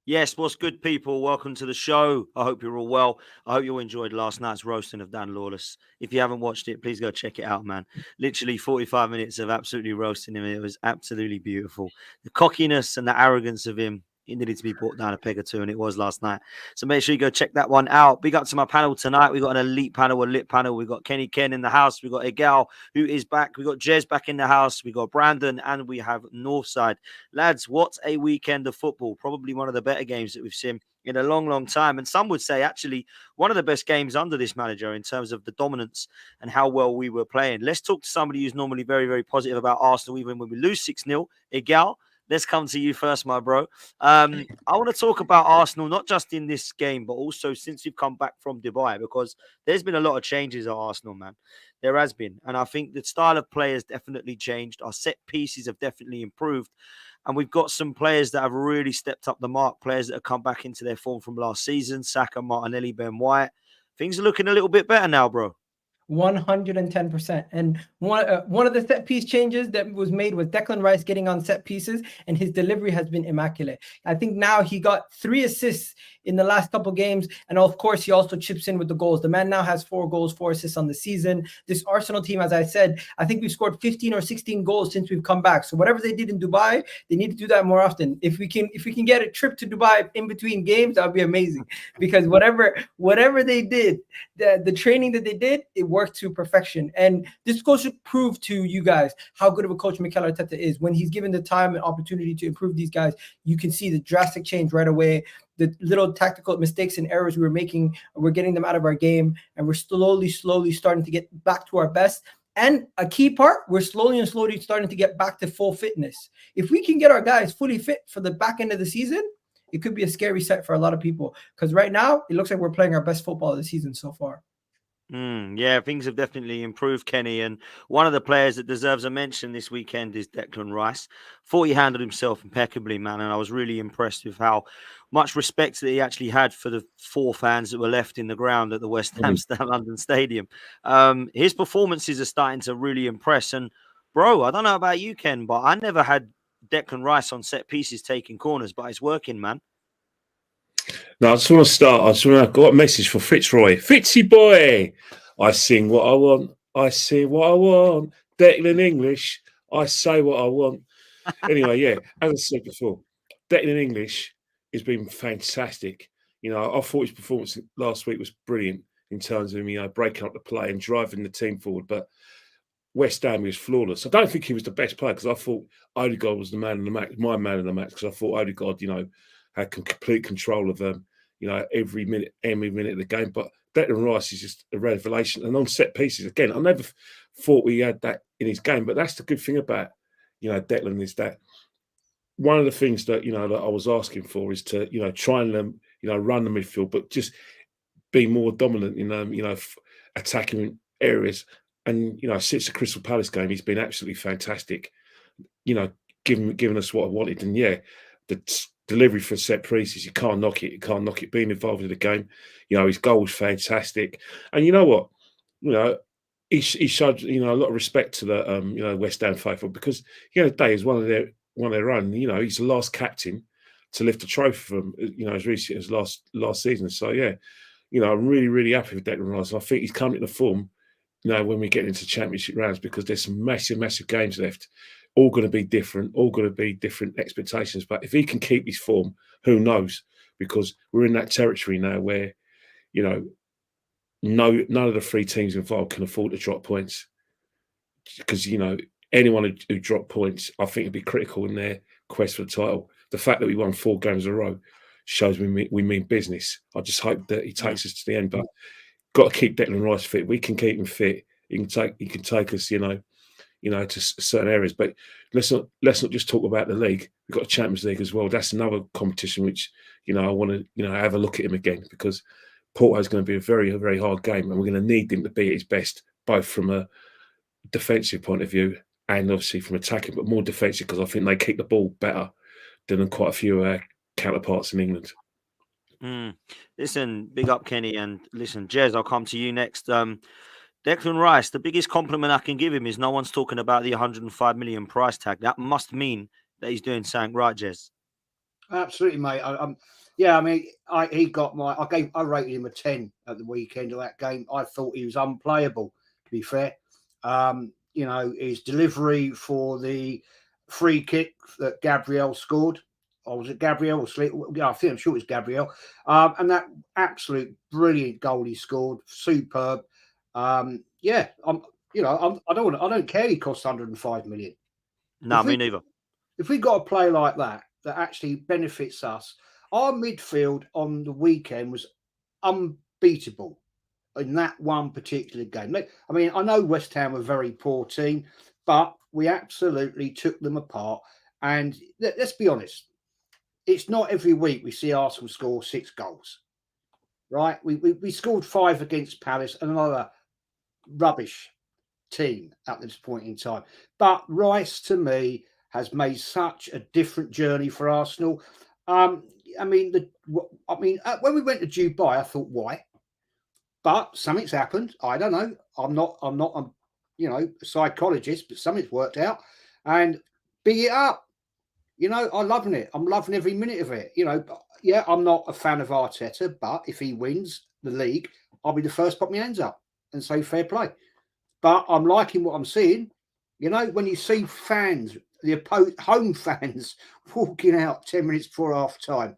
Yes, what's good, people? Welcome to the show. I hope you're all well. I hope you all enjoyed last night's roasting of Dan Lawless. If you haven't watched it, please go check it out, man. Literally 45 minutes of absolutely roasting him. It was absolutely beautiful. The cockiness and the arrogance of him, it needed to be brought down a peg or two, and it was last night. So make sure you go check that one out. Big up to my panel tonight. We got an elite panel, a lit panel. We got Kenny Ken in the house. We got Ødegaard, who is back. We got Jez back in the house. We got Brandon, and we have Northside. Lads, what a weekend of football. Probably one of the better games that we've seen in a long, long time. And some would say, actually, one of the best games under this manager in terms of the dominance and how well we were playing. Let's talk to somebody who's normally very, very positive about Arsenal, even when we lose 6-0. Ødegaard, let's come to you first, my bro. I want to talk about Arsenal, not just in this game, but also since you've come back from Dubai, because there's been a lot of changes at Arsenal, man. There has been. And I think the style of play has definitely changed. Our set pieces have definitely improved. And we've got some players that have really stepped up the mark, players that have come back into their form from last season, Saka, Martinelli, Ben White. Things are looking a little bit better now, bro. 110%. And one of the set piece changes that was made was Declan Rice getting on set pieces, and his delivery has been immaculate. I think now he got 3 assists in the last couple games, and of course he also chips in with the goals. The man now has 4 goals, 4 assists on the season. This Arsenal team, as I said, I think we've scored 15 or 16 goals since we've come back. So whatever they did in Dubai, they need to do that more often. If we can get a trip to Dubai in between games, that would be amazing, because whatever they did, the training that they did, it worked to perfection. And this goes to prove to you guys how good of a coach Mikel Arteta is. When he's given the time and opportunity to improve these guys, you can see the drastic change right away. The little tactical mistakes and errors we were making, we're getting them out of our game, and we're slowly starting to get back to our best. And a key part, we're slowly starting to get back to full fitness. If we can get our guys fully fit for the back end of the season, it could be a scary set for a lot of people, because right now it looks like we're playing our best football of the season so far. Yeah, things have definitely improved, Kenny. And one of the players that deserves a mention this weekend is Declan Rice. Thought he handled himself impeccably, man. And I was really impressed with how much respect that he actually had for the 4 fans that were left in the ground at the West Ham London Stadium. His performances are starting to really impress. And, bro, I don't know about you, Ken, but I never had Declan Rice on set pieces taking corners, but it's working, man. No, I just want to start. I've got a message for Fitzroy. Fitzy boy, I sing what I want. I say what I want. Declan English, I say what I want. Anyway, yeah, as I said before, Declan English has been fantastic. You know, I thought his performance last week was brilliant in terms of, breaking up the play and driving the team forward. But West Ham was flawless. I don't think he was the best player, because I thought Ødegaard was the man of the match, my man of the match, because I thought Ødegaard, had complete control of every minute of the game. But Declan Rice is just a revelation. And on set pieces, again, I never thought he had that in his game. But that's the good thing about, Declan, is that one of the things that, that I was asking for is to, try and, run the midfield, but just be more dominant in, attacking areas. And, since the Crystal Palace game, he's been absolutely fantastic, giving us what I wanted. And, yeah, the delivery for set pieces, you can't knock it. You can't knock it. Being involved in the game, his goal was fantastic. And you know what? He showed a lot of respect to the West Ham faithful, because the other day is one of their own. He's the last captain to lift a trophy from as recent as last season. So yeah, I'm really, really happy with Declan Rice. I think he's coming to form when we get into championship rounds, because there's some massive games left. All going to be different, all going to be different expectations. But if he can keep his form, who knows? Because we're in that territory now where, none of the 3 teams involved can afford to drop points. Because, anyone who dropped points, I think, would be critical in their quest for the title. The fact that we won 4 games in a row shows we mean business. I just hope that he takes us to the end. But got to keep Declan Rice fit. We can keep him fit. He can take us, to certain areas. But let's not just talk about the league. We've got a Champions League as well. That's another competition which, I want to, have a look at him again, because Porto is going to be a very, very hard game, and we're going to need him to be at his best, both from a defensive point of view and obviously from attacking, but more defensive, because I think they keep the ball better than quite a few counterparts in England. Listen, big up, Kenny. And listen, Jez, I'll come to you next. Declan Rice, the biggest compliment I can give him is no one's talking about the 105 million price tag. That must mean that he's doing something right, Jez. Absolutely, mate. Yeah, I mean, I rated him a 10 at the weekend of that game. I thought he was unplayable, to be fair. You know, his delivery for the free kick that Gabriel scored, or was it Gabriel or Sleep? Yeah, I'm sure it was Gabriel. And that absolute brilliant goal he scored, superb. Yeah, I don't care he cost 105 million. No, me neither. If we got a play like that actually benefits us, our midfield on the weekend was unbeatable in that one particular game. I mean, I know West Ham were a very poor team, but we absolutely took them apart. And let's be honest, it's not every week we see Arsenal score 6 goals, right? We scored 5 against Palace, and another rubbish team at this point in time. But Rice, to me, has made such a different journey for Arsenal. I mean, when we went to Dubai, I thought, why? But something's happened. I don't know. I'm not a psychologist, but something's worked out. And big it up. You know, I'm loving it. I'm loving every minute of it. You know, yeah, I'm not a fan of Arteta, but if he wins the league, I'll be the first to put my hands up and say fair play. But I'm liking what I'm seeing. You know, when you see fans, home fans walking out 10 minutes before half time,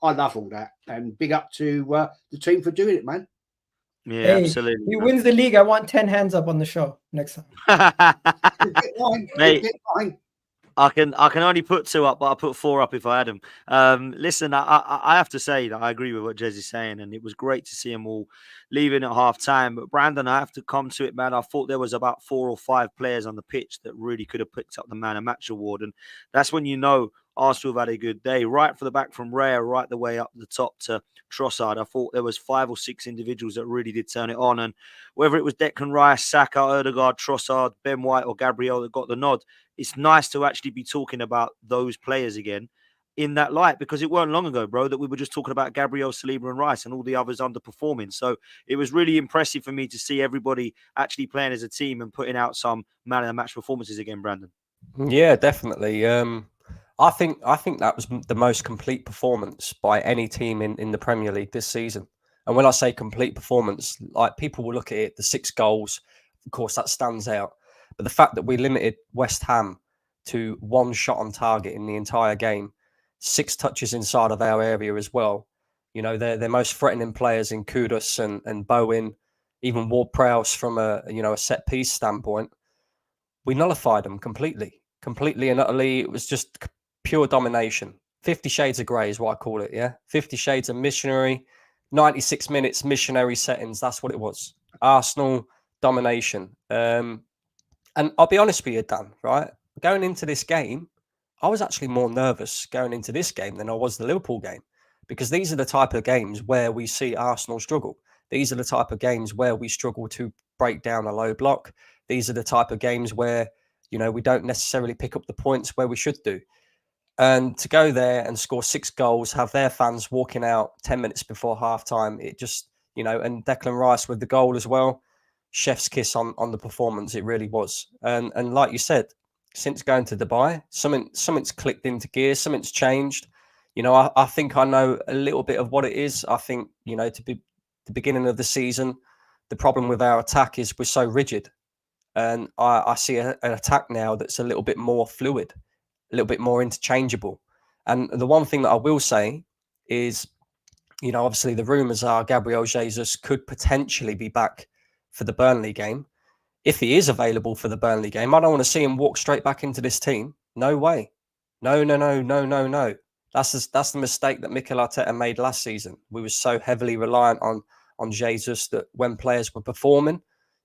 I love all that. And big up to the team for doing it, man. Yeah, absolutely. He wins the league. I want 10 hands up on the show next time. Mate, I can only put 2 up, but I'll put 4 up if I had them. Listen, I have to say that I agree with what Jez is saying, and it was great to see them all leaving at half time. But Brandon, I have to come to it, man. I thought there was about 4 or 5 players on the pitch that really could have picked up the man of match award, and that's when you know Arsenal have had a good day. Right for the back from Raya, right the way up the top to Trossard. I thought there was 5 or 6 individuals that really did turn it on, and whether it was Declan Rice, Saka, Ødegaard, Trossard, Ben White, or Gabriel that got the nod, it's nice to actually be talking about those players again in that light, because it weren't long ago, bro, that we were just talking about Gabriel, Saliba and Rice and all the others underperforming. So it was really impressive for me to see everybody actually playing as a team and putting out some man of the match performances again, Brandon. Yeah, definitely. I think that was the most complete performance by any team in the Premier League this season. And when I say complete performance, like, people will look at it, the 6 goals, of course, that stands out. But the fact that we limited West Ham to 1 shot on target in the entire game, 6 touches inside of our area as well. You know, their most threatening players in Kudus and Bowen, even Ward-Prowse from a set piece standpoint, we nullified them completely and utterly. It was just pure domination. 50 Shades of Grey is what I call it, yeah? 50 Shades of Missionary, 96 minutes, missionary settings. That's what it was. Arsenal domination. And I'll be honest with you, Dan, right? Going into this game, I was actually more nervous going into this game than I was the Liverpool game, because these are the type of games where we see Arsenal struggle. These are the type of games where we struggle to break down a low block. These are the type of games where, you know, we don't necessarily pick up the points where we should do. And to go there and score 6 goals, have their fans walking out 10 minutes before half time, it just, you know, and Declan Rice with the goal as well. Chef's kiss on the performance, it really was. And like you said, since going to Dubai, something's clicked into gear, something's changed. You know, I think I know a little bit of what it is. I think, you know, to be the beginning of the season, the problem with our attack is we're so rigid. And I see an attack now that's a little bit more fluid, a little bit more interchangeable. And the one thing that I will say is, you know, obviously the rumours are Gabriel Jesus could potentially be back for the Burnley game. If he is available for the Burnley game, I don't want to see him walk straight back into this team. No way. No. That's the mistake that Mikel Arteta made last season. We were so heavily reliant on Jesus that when players were performing,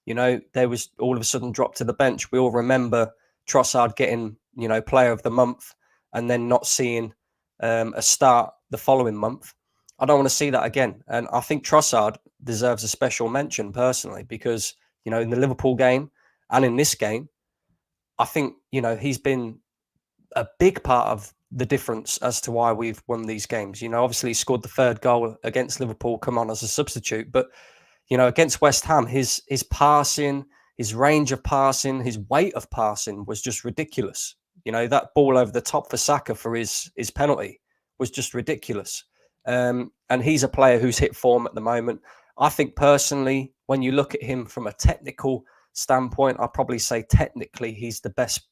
you know, they was all of a sudden dropped to the bench. We all remember Trossard getting, you know, player of the month and then not seeing a start the following month. I don't want to see that again. And I think Trossard deserves a special mention personally, because, you know, in the Liverpool game and in this game, I think, you know, he's been a big part of the difference as to why we've won these games. You know, obviously he scored the 3rd goal against Liverpool, come on as a substitute, but, you know, against West Ham, his passing, his range of passing, his weight of passing was just ridiculous. You know, that ball over the top for Saka for his penalty was just ridiculous. And he's a player who's hit form at the moment. I think personally, when you look at him from a technical standpoint, I'd probably say technically he's the best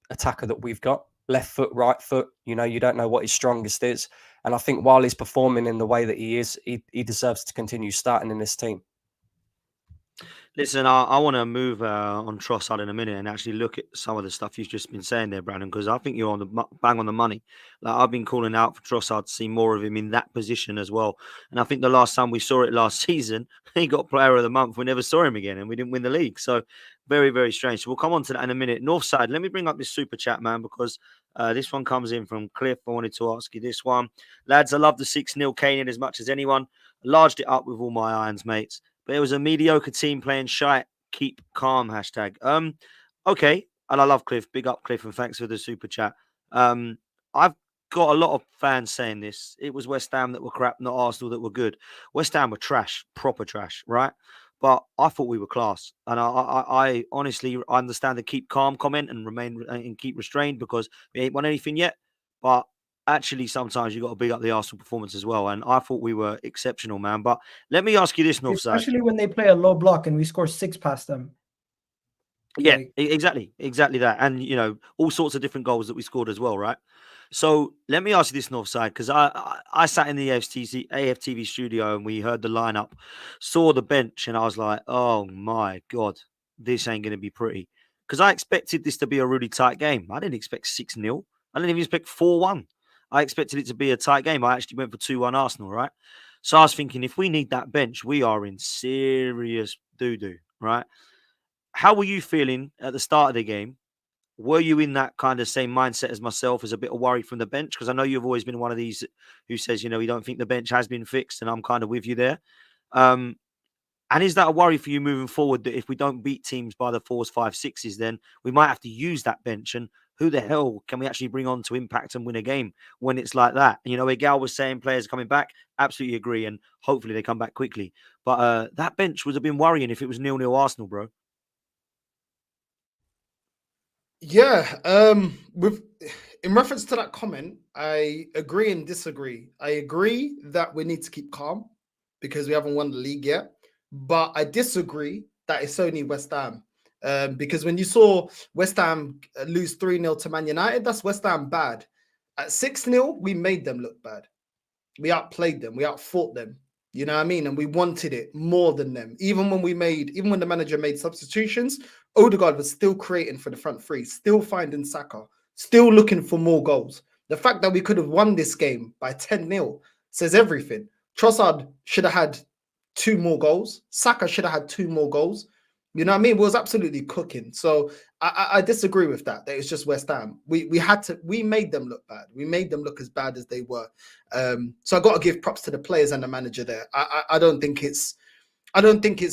attacker that we've got. Left foot, right foot, you don't know what his strongest is. And I think while he's performing in the way that he is, he deserves to continue starting in this team. Listen, I want to move on Trossard in a minute and actually look at some of the stuff you've just been saying there, Brandon, because I think you're on the bang on the money. Like, I've been calling out for Trossard to see more of him in that position as well. And I think the last time we saw it last season, he got Player of the Month. We never saw him again, and we didn't win the league. So very, very strange. So we'll come on to that in a minute. Northside, let me bring up this super chat, man, because this one comes in from Cliff. I wanted to ask you this one. Lads, I love the 6-0 Kane as much as anyone. Larged it up with all my irons, mates. But it was a mediocre team playing shite. Keep calm, hashtag. Okay. And I love Cliff. Big up, Cliff, and thanks for the super chat. I've got a lot of fans saying this. It was West Ham that were crap, not Arsenal that were good. West Ham were trash, proper trash, right? But I thought we were class. And I honestly understand the keep calm comment and remain and keep restrained because we ain't won anything yet. But actually, sometimes you got to big up the Arsenal performance as well. And I thought we were exceptional, man. But let me ask you this, Northside. Especially when they play a low block and we score 6 past them. Yeah, exactly that. And, all sorts of different goals that we scored as well, right? So let me ask you this, Northside, because I sat in the AFTV studio and we heard the lineup, saw the bench, and I was like, oh, my God, this ain't going to be pretty. Because I expected this to be a really tight game. I didn't expect 6-0. I didn't even expect 4-1. I expected it to be a tight game. I actually went for 2-1 Arsenal, right? So I was thinking, if we need that bench, we are in serious doo-doo, right? How were you feeling at the start of the game? Were you in that kind of same mindset as myself, as a bit of worry from the bench? Because I know you've always been one of these who says, you don't think the bench has been fixed, and I'm kind of with you there. And is that a worry for you moving forward, that if we don't beat teams by the 4s, 5s, 6s, then we might have to use that bench? And who the hell can we actually bring on to impact and win a game when it's like that? Ødegaard was saying players coming back. Absolutely agree. And hopefully they come back quickly. But that bench would have been worrying if it was 0-0 Arsenal, bro. Yeah. In reference to that comment, I agree and disagree. I agree that we need to keep calm because we haven't won the league yet. But I disagree that it's only West Ham. Because when you saw West Ham lose 3-0 to Man United, that's West Ham bad. At 6-0, we made them look bad. We outplayed them. We outfought them. You know what I mean? And we wanted it more than them. Even when the manager made substitutions, Ødegaard was still creating for the front three, still finding Saka, still looking for more goals. The fact that we could have won this game by 10-0 says everything. Trossard should have had 2 more goals. Saka should have had 2 more goals. You know what I mean? It was absolutely cooking. So I disagree with that it's just West Ham. We made them look bad. We made them look as bad as they were. So I got to give props to the players and the manager there. I don't think it's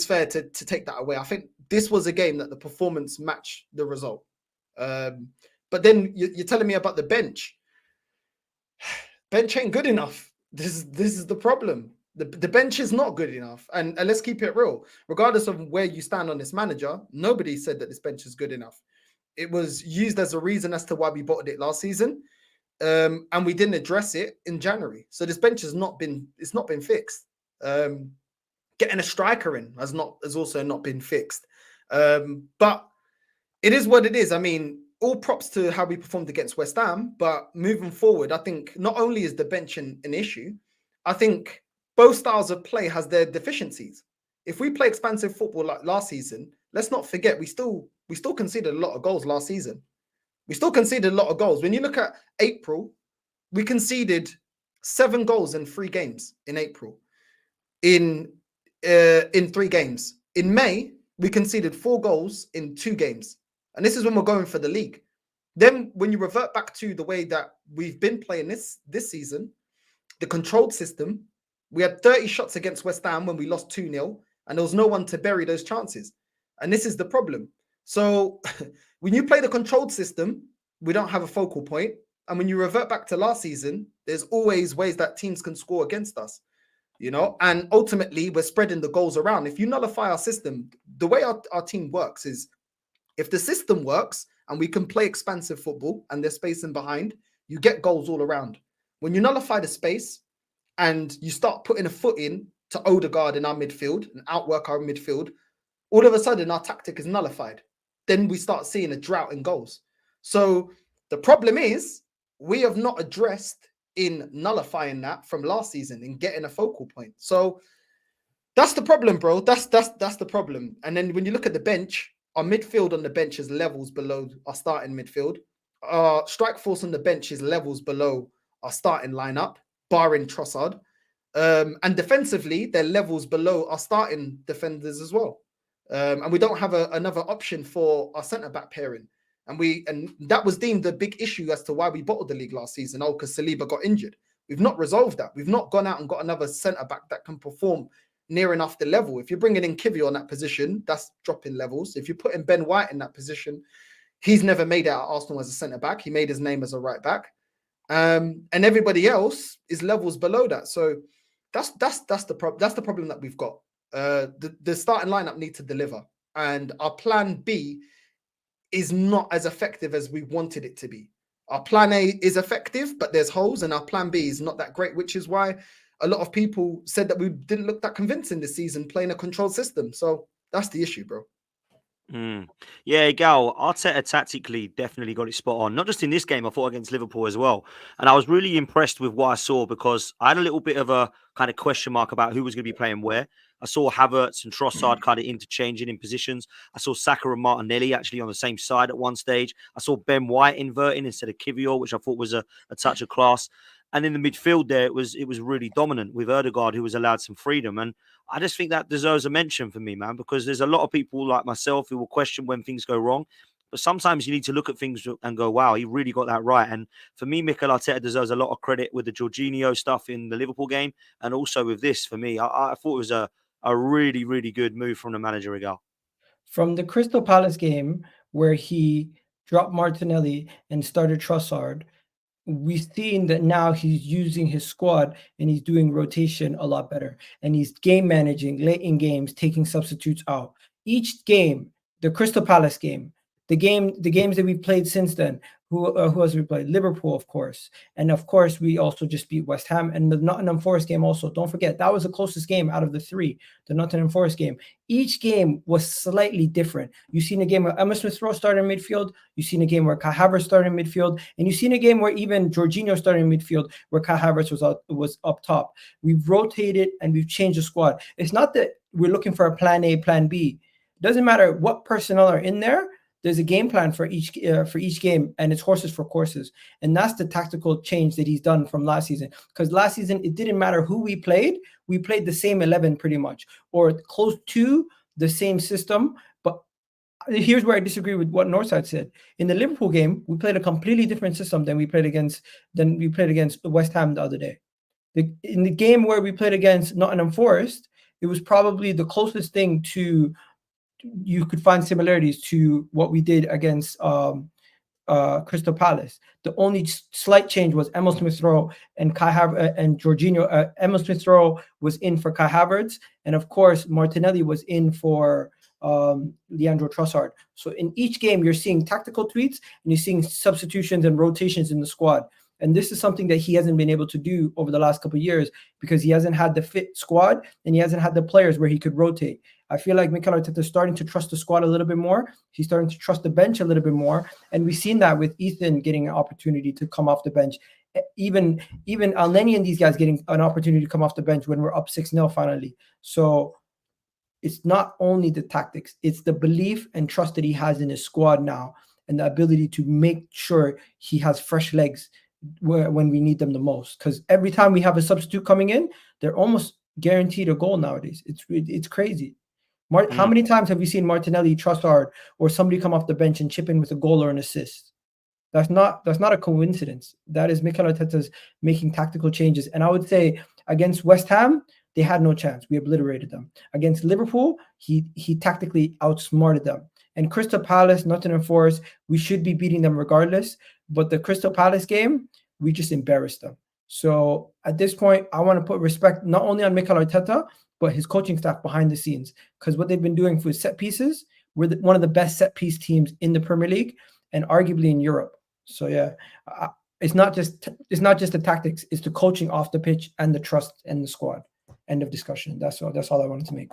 fair to take that away. I think this was a game that the performance matched the result. But then you're telling me about the bench. Bench ain't good enough. This is the problem. The bench is not good enough. And let's keep it real. Regardless of where you stand on this manager, nobody said that this bench is good enough. It was used as a reason as to why we bottled it last season. And we didn't address it in January. So this bench has not been fixed. Getting a striker in has also not been fixed. But it is what it is. I mean, all props to how we performed against West Ham. But moving forward, I think not only is the bench an issue, I think both styles of play has their deficiencies. If we play expansive football like last season, let's not forget we still conceded a lot of goals last season. We still conceded a lot of goals. When you look at April, we conceded 7 goals in 3 games in April. In 3 games. In May, we conceded 4 goals in 2 games. And this is when we're going for the league. Then when you revert back to the way that we've been playing this season, the controlled system, we had 30 shots against West Ham when we lost 2-0, and there was no one to bury those chances. And this is the problem. So when you play the controlled system, we don't have a focal point. And when you revert back to last season, there's always ways that teams can score against us, and ultimately we're spreading the goals around. If you nullify our system, the way our team works is if the system works and we can play expansive football and there's space in behind, you get goals all around. When you nullify the space, and you start putting a foot in to Ødegaard in our midfield and outwork our midfield, all of a sudden our tactic is nullified. Then we start seeing a drought in goals. So the problem is we have not addressed in nullifying that from last season and getting a focal point. So that's the problem, bro. That's the problem. And then when you look at the bench, our midfield on the bench is levels below our starting midfield. Our strike force on the bench is levels below our starting lineup, barring Trossard. And defensively, they're levels below our starting defenders as well. And we don't have another option for our centre-back pairing. And that was deemed a big issue as to why we bottled the league last season. Oh, because Saliba got injured. We've not resolved that. We've not gone out and got another centre-back that can perform near enough the level. If you're bringing in Kivy on that position, that's dropping levels. If you're putting Ben White in that position, he's never made it at Arsenal as a centre-back. He made his name as a right-back. And everybody else is levels below that. So that's the problem that we've got. The starting lineup needs to deliver, and our plan B is not as effective as we wanted it to be. Our plan A is effective, but there's holes, and our plan B is not that great, which is why a lot of people said that we didn't look that convincing this season playing a controlled system. So that's the issue, bro. Yeah, Gal, Arteta tactically definitely got it spot on. Not just in this game, I thought against Liverpool as well. And I was really impressed with what I saw, because I had a little bit of a kind of question mark about who was going to be playing where. I saw Havertz and Trossard kind of interchanging in positions. I saw Saka and Martinelli actually on the same side at one stage. I saw Ben White inverting instead of Kivior, which I thought was a touch of class. And in the midfield there, it was really dominant with Ødegaard, who was allowed some freedom. And I just think that deserves a mention for me, man, because there's a lot of people like myself who will question when things go wrong. But sometimes you need to look at things and go, wow, he really got that right. And for me, Mikel Arteta deserves a lot of credit with the Jorginho stuff in the Liverpool game, and also with this. For me, I thought it was a really, really good move from the manager, Regal. From the Crystal Palace game, where he dropped Martinelli and started Trossard, we've seen that now he's using his squad and he's doing rotation a lot better. And he's game managing late in games, taking substitutes out. Each game, the Crystal Palace game, the games that we've played since then, who else we played? Liverpool, of course. And of course, we also just beat West Ham. And the Nottingham Forest game also, don't forget, that was the closest game out of the three, the Nottingham Forest game. Each game was slightly different. You've seen a game where Emma Smith-Rowe started in midfield. You've seen a game where Kai Havertz started in midfield. And you've seen a game where even Jorginho started in midfield, where Kai Havertz was up top. We've rotated and we've changed the squad. It's not that we're looking for a plan A, plan B. It doesn't matter what personnel are in there. There's a game plan for each game, and it's horses for courses. And that's the tactical change that he's done from last season. Because last season, it didn't matter who we played. We played the same 11 pretty much, or close to the same system. But here's where I disagree with what Northside said. In the Liverpool game, we played a completely different system than we played against West Ham the other day. In the game where we played against Nottingham Forest, it was probably the closest thing to you could find similarities to what we did against Crystal Palace. The only slight change was Emil Smith-Rowe and Kai Havertz and Jorginho. Emil Smith-Rowe was in for Kai Havertz, and of course Martinelli was in for Leandro Trossard. So in each game, you're seeing tactical tweaks and you're seeing substitutions and rotations in the squad. And this is something that he hasn't been able to do over the last couple of years because he hasn't had the fit squad and he hasn't had the players where he could rotate. I feel like Mikel Arteta is starting to trust the squad a little bit more. He's starting to trust the bench a little bit more. And we've seen that with Ethan getting an opportunity to come off the bench. Even Elneny and these guys getting an opportunity to come off the bench when we're up 6-0 finally. So it's not only the tactics, it's the belief and trust that he has in his squad now and the ability to make sure he has fresh legs when we need them the most. Because every time we have a substitute coming in, they're almost guaranteed a goal nowadays. It's crazy. How many times have you seen Martinelli, Trossard, or somebody come off the bench and chip in with a goal or an assist? That's not a coincidence. That is Mikel Arteta's making tactical changes. And I would say against West Ham, they had no chance. We obliterated them. Against Liverpool, he tactically outsmarted them. And Crystal Palace, Nottingham Forest, we should be beating them regardless. But the Crystal Palace game, we just embarrassed them. So at this point, I want to put respect not only on Mikel Arteta, but his coaching staff behind the scenes. Because what they've been doing for set pieces, we're one of the best set piece teams in the Premier League and arguably in Europe. So yeah, it's not just the tactics, it's the coaching off the pitch and the trust in the squad. End of discussion. That's all I wanted to make.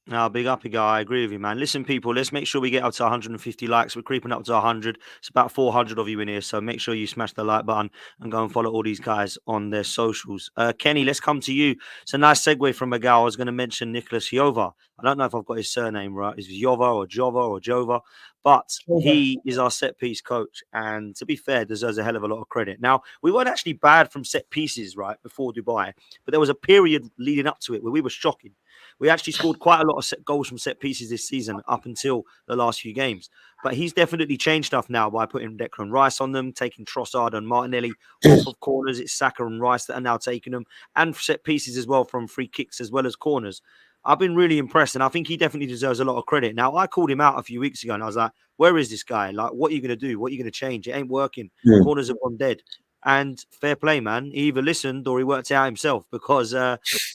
Now, big uppy guy. I agree with you, man. Listen, people, let's make sure we get up to 150 likes. We're creeping up to 100. It's about 400 of you in here, so make sure you smash the like button and go and follow all these guys on their socials. Kenny, let's come to you. It's a nice segue from Miguel. I was going to mention Nicholas Jova. I don't know if I've got his surname right. Is it Jova or Jova or Jova? But he is our set piece coach, and to be fair, deserves a hell of a lot of credit. Now, we weren't actually bad from set pieces, right, before Dubai, but there was a period leading up to it where we were shocking. We actually scored quite a lot of goals from set pieces this season up until the last few games. But he's definitely changed stuff now by putting Declan Rice on them, taking Trossard and Martinelli off of corners. It's Saka and Rice that are now taking them, and set pieces as well from free kicks as well as corners. I've been really impressed, and I think he definitely deserves a lot of credit. Now, I called him out a few weeks ago, and I was like, where is this guy? Like, what are you going to do? What are you going to change? It ain't working. Yeah. Corners have gone dead. And fair play, man. He either listened or he worked it out himself, because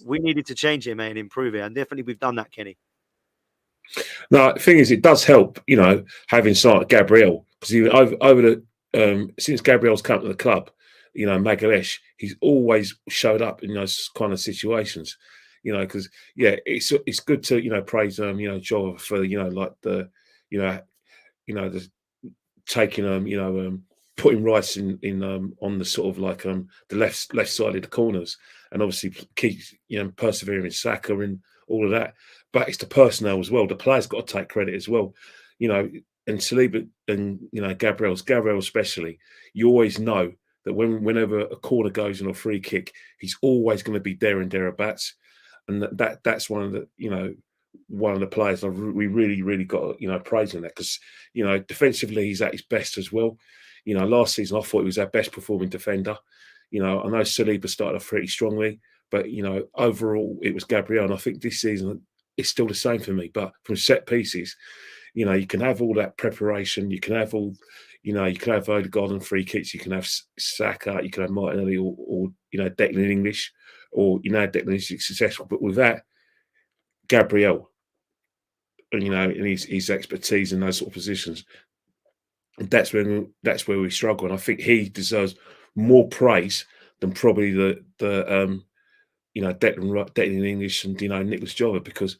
we needed to change it, man, and improve it. And definitely we've done that, Kenny. No, the thing is, it does help, having someone like Gabriel, because over the since Gabriel's come to the club, Magalhaes, he's always showed up in those kind of situations, because it's good to praise Jova for like the the taking putting Rice in on the sort of like the left side of the corners, and obviously keep persevering Saka and all of that. But it's the personnel as well. The players got to take credit as well, and Saliba and Gabriel especially. You always know that whenever a corner goes in a free kick, he's always going to be there and thereabouts, and that's one of the players we really got praising that, because defensively he's at his best as well. Last season I thought he was our best performing defender. I know Saliba started off pretty strongly, but overall it was Gabriel, and I think this season it's still the same for me. But from set pieces, you can have all that preparation, you can have all, you can have Ødegaard and free kicks, you can have Saka, you can have Martinelli or Declan English, or Declan is successful, but with that, Gabriel, and and his expertise in those sort of positions, that's where we struggle, and I think he deserves more praise than probably the Declan English and Nicholas Jova, because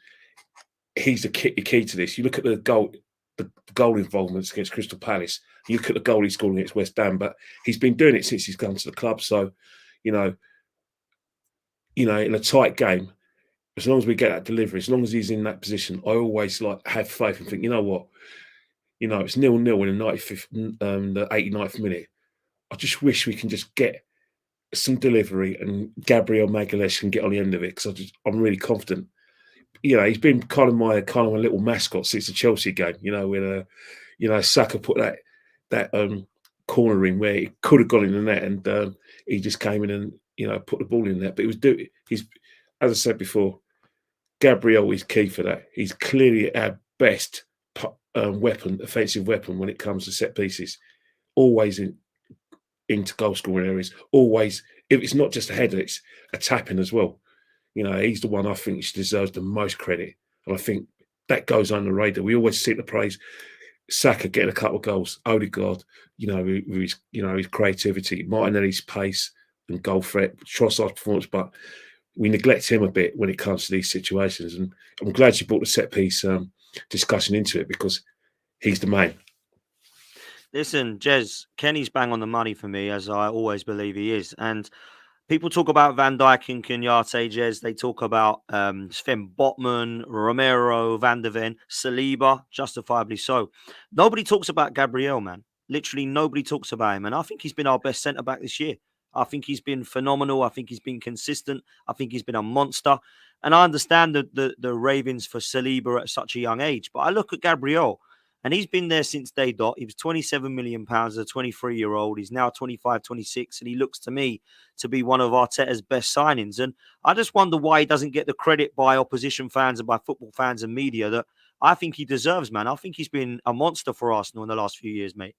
he's the key to this. You look at the goal involvements against Crystal Palace. You look at the goal he scored against West Ham, but he's been doing it since he's come to the club. So, in a tight game, as long as we get that delivery, as long as he's in that position, I always have faith and think, you know what, it's 0-0 in the 89th minute. I just wish we can just get some delivery and Gabriel Magalhaes can get on the end of it, because I'm really confident. He's been kind of my little mascot since the Chelsea game. When Saka put that corner in where it could have gone in the net, and he just came in and put the ball in there. But he's, as I said before, Gabriel is key for that. He's clearly our best offensive weapon when it comes to set pieces. Always into goal scoring areas. Always, if it's not just a header, it's a tapping as well. He's the one I think deserves the most credit, and I think that goes under the radar. We always seem to praise Saka getting a couple of goals, Ødegaard, with his creativity, Martinelli's pace and goal threat, Trossard's performance, but we neglect him a bit when it comes to these situations. And I'm glad you brought the set piece discussion into it, because he's the man. Listen, Jez, Kenny's bang on the money for me, as I always believe he is. And people talk about Van Dijk and Kenyatte, Jez. They talk about Sven Botman, Romero, Van der Ven, Saliba, justifiably so. Nobody talks about Gabriel, man. Literally nobody talks about him. And I think he's been our best centre-back this year. I think he's been phenomenal. I think he's been consistent. I think he's been a monster. And I understand the ravings for Saliba at such a young age. But I look at Gabriel, and he's been there since day dot. He was £27 million as a 23-year-old. He's now 25, 26, and he looks to me to be one of Arteta's best signings. And I just wonder why he doesn't get the credit by opposition fans and by football fans and media that I think he deserves, man. I think he's been a monster for Arsenal in the last few years, mate.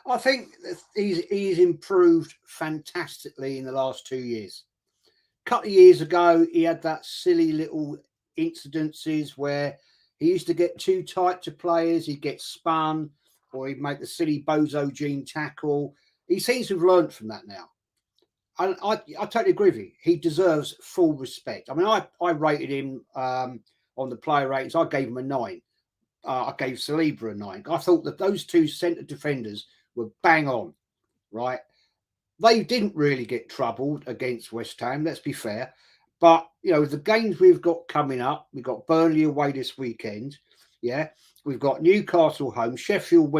I think he's improved fantastically in the last 2 years. A couple of years ago, he had that silly little incidences where he used to get too tight to players. He'd get spun, or he'd make the silly Bozo Jean tackle. He seems to have learned from that now. And I totally agree with you. He deserves full respect. I mean, I rated him on the player ratings. I gave him a 9. I gave Saliba a 9. I thought that those two centre defenders were bang on, right? They didn't really get troubled against West Ham, let's be fair. But, you know, the games we've got coming up, we've got Burnley away this weekend. Yeah. We've got Newcastle home, Sheffield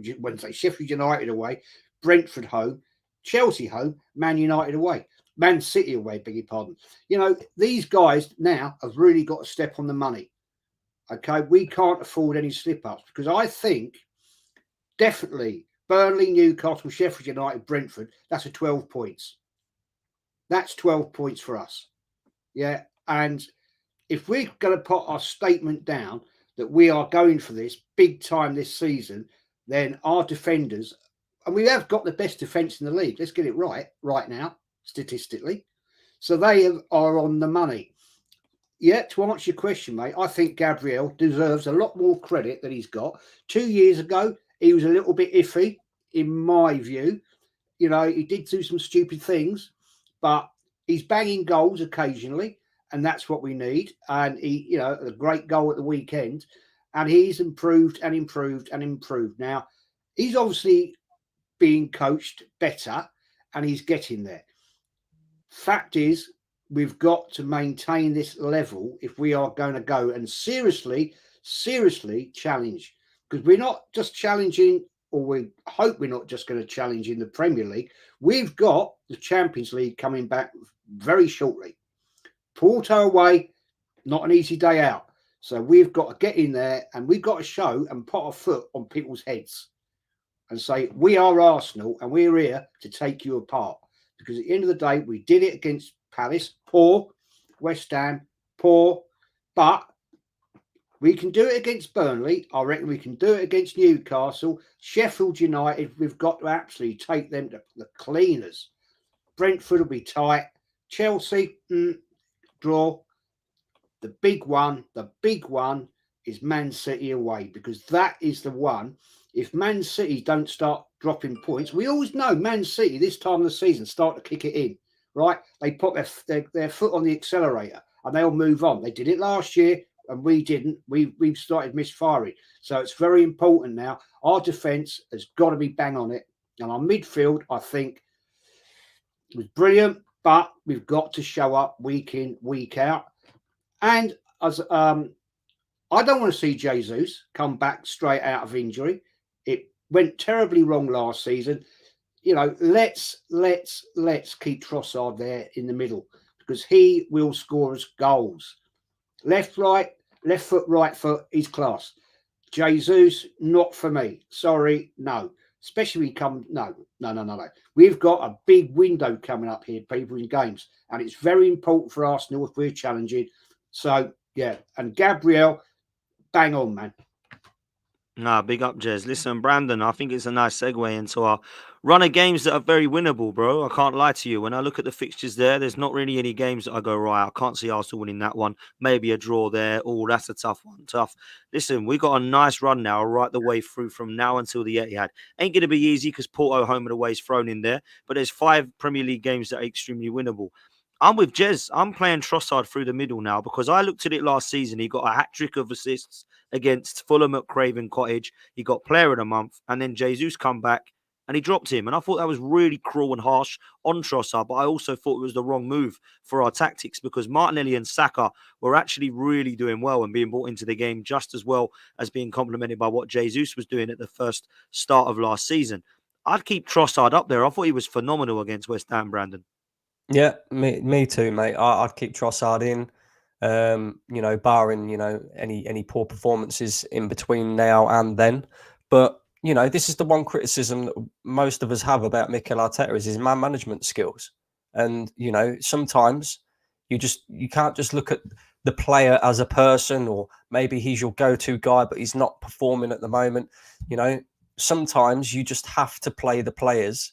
United away, Brentford home, Chelsea home, Man United away, Man City away, beg your pardon. You know, these guys now have really got to step on the money. Okay. We can't afford any slip-ups because I think definitely Burnley, Newcastle, Sheffield United, Brentford, that's a 12 points. That's 12 points for us. Yeah. And if we're going to put our statement down that we are going for this big time this season, then our defenders, and we have got the best defence in the league. Let's get it right now, statistically. So they are on the money. Yeah, to answer your question, mate, I think Gabriel deserves a lot more credit than he's got. 2 years ago, he was a little bit iffy, in my view. You know, he did do some stupid things, but he's banging goals occasionally, and that's what we need. And he, you know, a great goal at the weekend, and he's improved and improved and improved. Now, he's obviously being coached better, and he's getting there. Fact is, we've got to maintain this level if we are going to go and seriously challenge. Because we're not just challenging, or we hope we're not just going to challenge in the Premier League. We've got the Champions League coming back very shortly. Porto away, not an easy day out. So we've got to get in there and we've got to show and put our foot on people's heads and say, we are Arsenal and we're here to take you apart. Because at the end of the day, we did it against Palace, poor, West Ham, poor, but we can do it against Burnley. I reckon we can do it against Newcastle. Sheffield United, we've got to absolutely take them to the cleaners. Brentford will be tight. Chelsea, draw. The big one is Man City away, because that is the one. If Man City don't start dropping points, we always know Man City this time of the season start to kick it in, right? They put their foot on the accelerator and they'll move on. They did it last year. And we didn't. We've started misfiring. So it's very important now. Our defence has got to be bang on it. And our midfield, I think, was brilliant. But we've got to show up week in, week out. And as I don't want to see Jesus come back straight out of injury. It went terribly wrong last season. You know, let's keep Trossard there in the middle, because he will score us goals. Left foot, right foot, he's class. Jesus, not for me. Sorry, no. Especially no. We've got a big window coming up here, people, in games. And it's very important for Arsenal if we're challenging. So, yeah. And Gabriel, bang on, man. Nah, big up, Jez. Listen, Brandon, I think it's a nice segue into our run of games that are very winnable, bro. I can't lie to you. When I look at the fixtures there's not really any games that I go, right, I can't see Arsenal winning that one. Maybe a draw there. Oh, that's a tough one. Tough. Listen, we got a nice run now right the way through from now until the Etihad. Ain't going to be easy because Porto home and away is thrown in there, but there's 5 Premier League games that are extremely winnable. I'm with Jez. I'm playing Trossard through the middle now, because I looked at it last season. He got a hat-trick of assists against Fulham at Craven Cottage. He got player of the month, and then Jesus come back and he dropped him. And I thought that was really cruel and harsh on Trossard, but I also thought it was the wrong move for our tactics, because Martinelli and Saka were actually really doing well and being brought into the game just as well as being complemented by what Jesus was doing at the first start of last season. I'd keep Trossard up there. I thought he was phenomenal against West Ham, Brandon. Yeah, me too, mate. I'd keep Trossard in, you know, barring, you know, any poor performances in between now and then. But, you know, this is the one criticism that most of us have about Mikel Arteta is his man management skills. And, you know, sometimes you can't just look at the player as a person, or maybe he's your go-to guy, but he's not performing at the moment. You know, sometimes you just have to play the players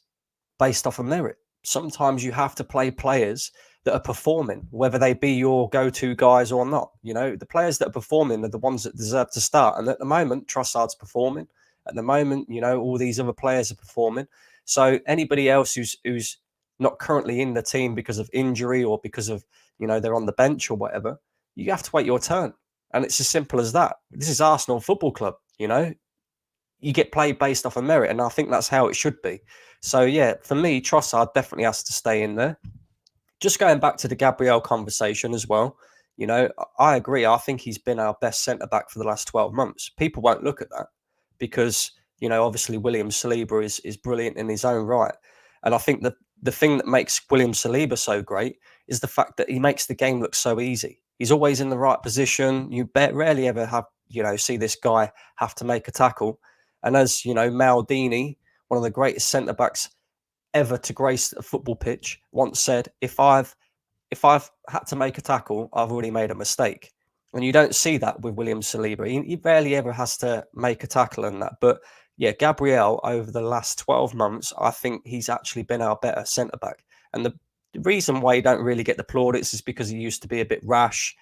based off of merit. Sometimes you have to play players that are performing, whether they be your go-to guys or not. You know, the players that are performing are the ones that deserve to start. And at the moment, Trossard's performing. At the moment, you know, all these other players are performing. So anybody else who's not currently in the team because of injury or because of, they're on the bench or whatever, you have to wait your turn. And it's as simple as that. This is Arsenal Football Club, You get played based off of merit, and I think that's how it should be. So, yeah, for me, Trossard definitely has to stay in there. Just going back to the Gabriel conversation as well, I agree. I think he's been our best centre-back for the last 12 months. People won't look at that because, obviously William Saliba is brilliant in his own right. And I think the thing that makes William Saliba so great is the fact that he makes the game look so easy. He's always in the right position. You rarely ever have, see this guy have to make a tackle. And as, Maldini, one of the greatest centre-backs ever to grace a football pitch, once said, if I've had to make a tackle, I've already made a mistake. And you don't see that with William Saliba. He rarely ever has to make a tackle in that. But yeah, Gabriel, over the last 12 months, I think he's actually been our better centre-back. And the reason why he don't really get the plaudits is because he used to be a bit rash.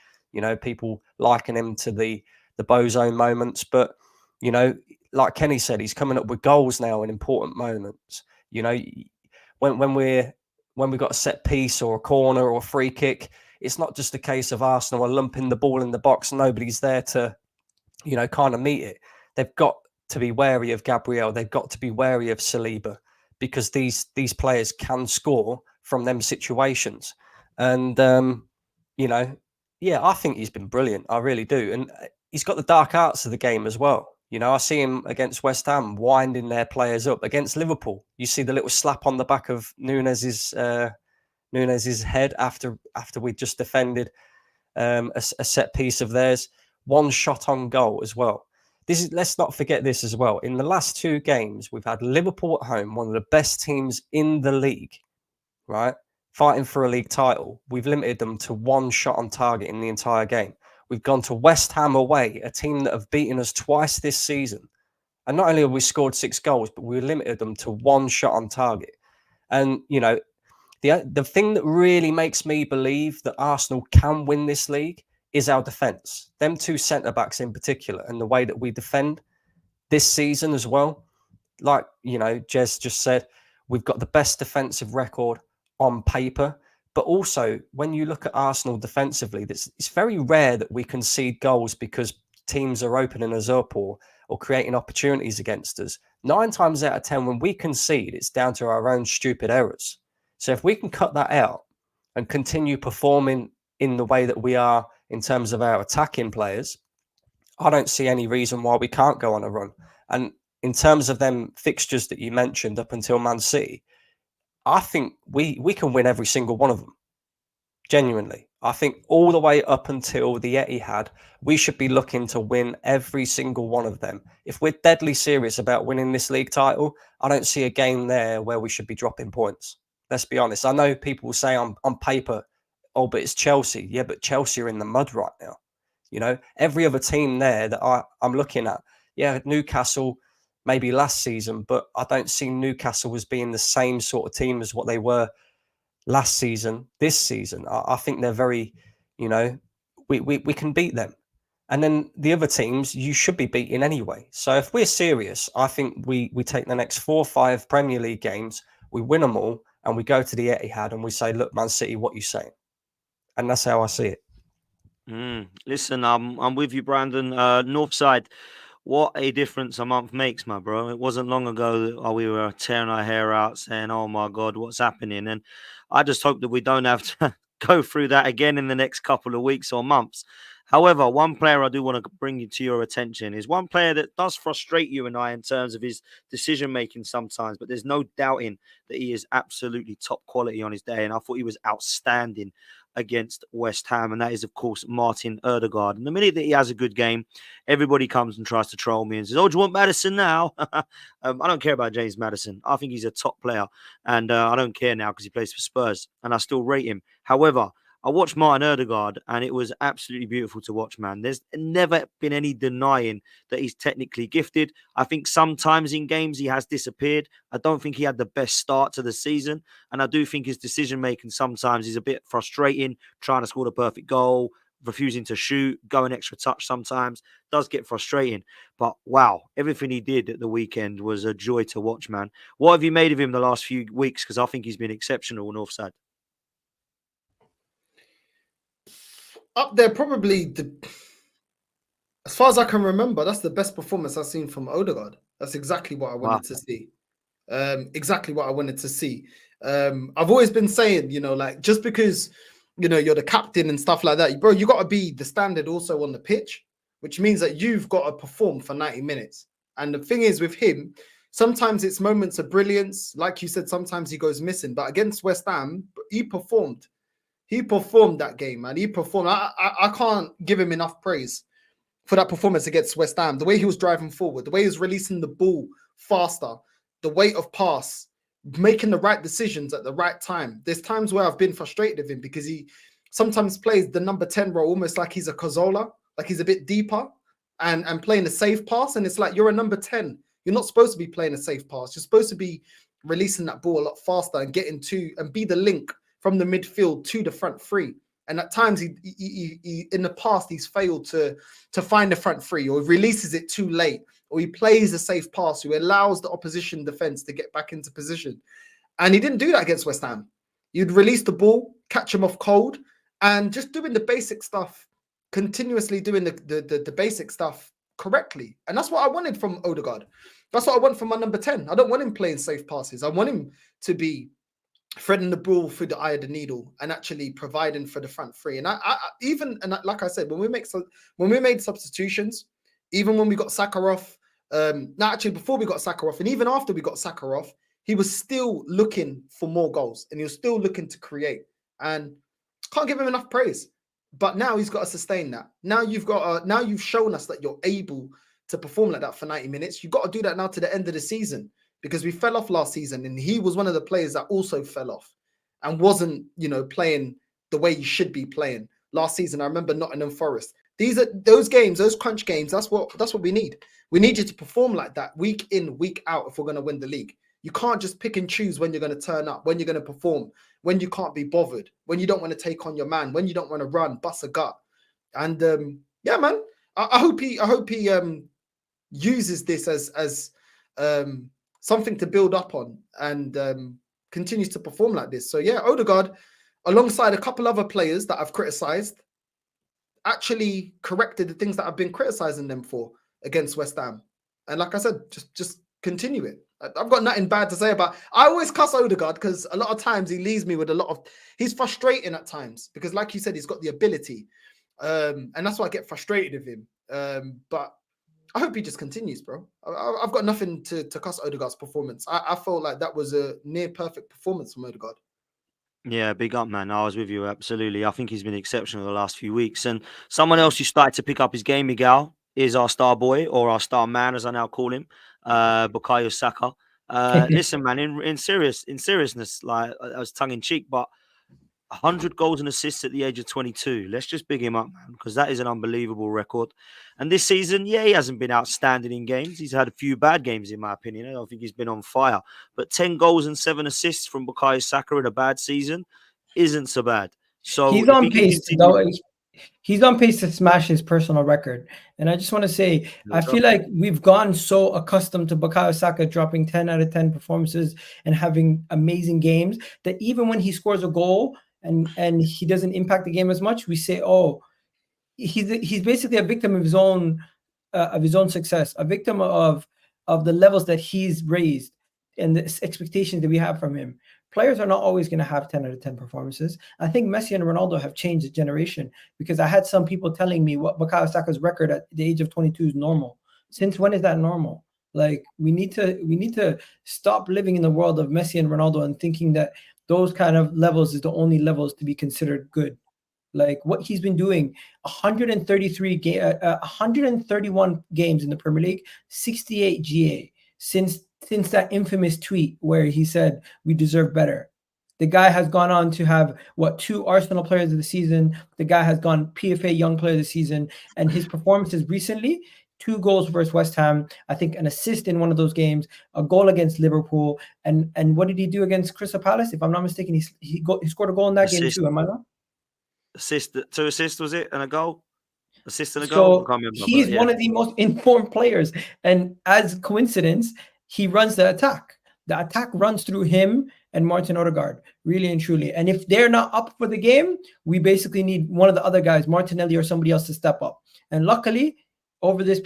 People liken him to the bozo moments. But, like Kenny said, he's coming up with goals now in important moments. When we got a set piece or a corner or a free kick, it's not just a case of Arsenal are lumping the ball in the box. Nobody's there to, kind of meet it. They've got to be wary of Gabriel. They've got to be wary of Saliba because these players can score from them situations. And, I think he's been brilliant. I really do. And he's got the dark arts of the game as well. I see him against West Ham winding their players up. Against Liverpool, you see the little slap on the back of Nunez's head after we just defended a set piece of theirs. One shot on goal as well. Let's not forget this as well. In the last 2 games, we've had Liverpool at home, one of the best teams in the league, right? Fighting for a league title. We've limited them to 1 shot on target in the entire game. We've gone to West Ham away, a team that have beaten us twice this season. And not only have we scored 6 goals, but we limited them to 1 shot on target. And, the thing that really makes me believe that Arsenal can win this league is our defence. Them 2 centre-backs in particular, and the way that we defend this season as well. Like, Jez just said, we've got the best defensive record on paper. But also, when you look at Arsenal defensively, it's very rare that we concede goals because teams are opening us up or creating opportunities against us. 9 times out of 10, when we concede, it's down to our own stupid errors. So if we can cut that out and continue performing in the way that we are in terms of our attacking players, I don't see any reason why we can't go on a run. And in terms of them fixtures that you mentioned up until Man City, I think we can win every single one of them. Genuinely. I think all the way up until the Etihad, we should be looking to win every single one of them. If we're deadly serious about winning this league title, I don't see a game there where we should be dropping points. Let's be honest. I know people will say on paper, oh, but it's Chelsea. Yeah, but Chelsea are in the mud right now. Every other team there that I'm looking at, yeah, Newcastle, maybe last season, but I don't see Newcastle as being the same sort of team as what they were last season, this season. I think they're very, we can beat them. And then the other teams, you should be beating anyway. So if we're serious, I think we take the next 4 or 5 Premier League games, we win them all, and we go to the Etihad and we say, look, Man City, what are you saying? And that's how I see it. Listen, I'm with you, Brandon. Northside. What a difference a month makes, my bro. It wasn't long ago that we were tearing our hair out saying, oh my God, what's happening? And I just hope that we don't have to go through that again in the next couple of weeks or months. However, one player I do want to bring you to your attention is one player that does frustrate you and I in terms of his decision-making sometimes, but there's no doubting that he is absolutely top quality on his day. And I thought he was outstanding against West Ham, and that is, of course, Martin Ødegaard. And the minute that he has a good game, everybody comes and tries to troll me and says, oh, do you want Maddison now? I don't care about James Maddison. I think he's a top player, and I don't care now because he plays for Spurs, and I still rate him. However, I watched Martin Ødegaard, and it was absolutely beautiful to watch, man. There's never been any denying that he's technically gifted. I think sometimes in games he has disappeared. I don't think he had the best start to the season, and I do think his decision-making sometimes is a bit frustrating, trying to score the perfect goal, refusing to shoot, going extra touch sometimes, does get frustrating. But wow, everything he did at the weekend was a joy to watch, man. What have you made of him the last few weeks? Because I think he's been exceptional on Northside. Up there, probably as far as I can remember, that's the best performance I've seen from Ødegaard. That's exactly what I wanted to see. Exactly what I wanted to see. I've always been saying, like, just because, you're the captain and stuff like that, bro, you got to be the standard also on the pitch, which means that you've got to perform for 90 minutes. And the thing is with him, sometimes it's moments of brilliance. Like you said, sometimes he goes missing. But against West Ham, he performed. He performed that game, man. He performed. I can't give him enough praise for that performance against West Ham. The way he was driving forward, the way he was releasing the ball faster, the weight of pass, making the right decisions at the right time. There's times where I've been frustrated with him because he sometimes plays the number 10 role almost like he's a Cazorla, like he's a bit deeper and playing a safe pass. And it's like, you're a number 10. You're not supposed to be playing a safe pass. You're supposed to be releasing that ball a lot faster and getting to and be the link from the midfield to the front three. And at times, he in the past, he's failed to find the front three, or releases it too late, or he plays a safe pass who allows the opposition defense to get back into position. And he didn't do that against West Ham. You'd release the ball, catch him off cold, and just doing the basic stuff, continuously doing the basic stuff correctly. And that's what I wanted from Ødegaard. That's what I want from my number 10. I don't want him playing safe passes. I want him to be threading the ball through the eye of the needle and actually providing for the front three. And like I said, when we made substitutions, even when we got Saka off, before we got Saka off, and even after we got Saka off, he was still looking for more goals and he was still looking to create. And can't give him enough praise. But now he's got to sustain that. Now you've shown us that you're able to perform like that for 90 minutes. You've got to do that now to the end of the season, because we fell off last season and he was one of the players that also fell off and wasn't, playing the way he should be playing. Last season, I remember Nottingham Forest. These are those games, those crunch games. That's what we need. We need you to perform like that week in, week out if we're going to win the league. You can't just pick and choose when you're going to turn up, when you're going to perform, when you can't be bothered, when you don't want to take on your man, when you don't want to run, bust a gut. And yeah, man, I hope he uses this as something to build up on and continues to perform like this. So yeah, Ødegaard, alongside a couple other players that I've criticised, actually corrected the things that I've been criticising them for against West Ham. And like I said, just continue it. I've got nothing bad to say about. I always cuss Ødegaard because a lot of times he leaves me with he's frustrating at times because, like you said, he's got the ability, and that's why I get frustrated with him. But I hope he just continues, bro. I've got nothing to cuss Ødegaard's performance. I felt like that was a near perfect performance from Ødegaard. Yeah, big up, man. I was with you, absolutely. I think he's been exceptional the last few weeks. And someone else who started to pick up his game, Miguel, is our star boy, or our star man, as I now call him, Bukayo Saka. Listen, man, in seriousness, like I was tongue in cheek, but 100 goals and assists at the age of 22. Let's just big him up, man, because that is an unbelievable record. And this season, yeah, he hasn't been outstanding in games. He's had a few bad games, in my opinion. I don't think he's been on fire. But 10 goals and 7 assists from Bukayo Saka in a bad season isn't so bad. So he's on pace. He's on pace to smash his personal record. And I just want to say, I feel like we've gone so accustomed to Bukayo Saka dropping 10 out of 10 performances and having amazing games that even when he scores a goal and he doesn't impact the game as much, we say, oh, he's basically a victim of his own success, a victim of the levels that he's raised and the expectations that we have from him. Players are not always going to have 10 out of 10 performances. I think Messi and Ronaldo have changed the generation, because I had some people telling me what Bukayo Saka's record at the age of 22 is normal. Since when is that normal? Like, we need to stop living in the world of Messi and Ronaldo and thinking that those kind of levels is the only levels to be considered good. Like what he's been doing, 131 games in the Premier League, 68 GA since that infamous tweet where he said we deserve better. The guy has gone on to have 2 Arsenal players of the season. The guy has gone PFA Young Player of the Season, and his performances recently, 2 goals versus West Ham, I think an assist in one of those games, a goal against Liverpool, and what did he do against Crystal Palace? If I'm not mistaken, he scored a goal in that game too. Am I wrong? 2 assists was it, and a goal? Assist and a goal? I So can't remember. he's But yeah. one of the most informed players. And as coincidence, he runs the attack. The attack runs through him and Martin Ødegaard, really and truly. And if they're not up for the game, we basically need one of the other guys, Martinelli or somebody else, to step up. And luckily, over this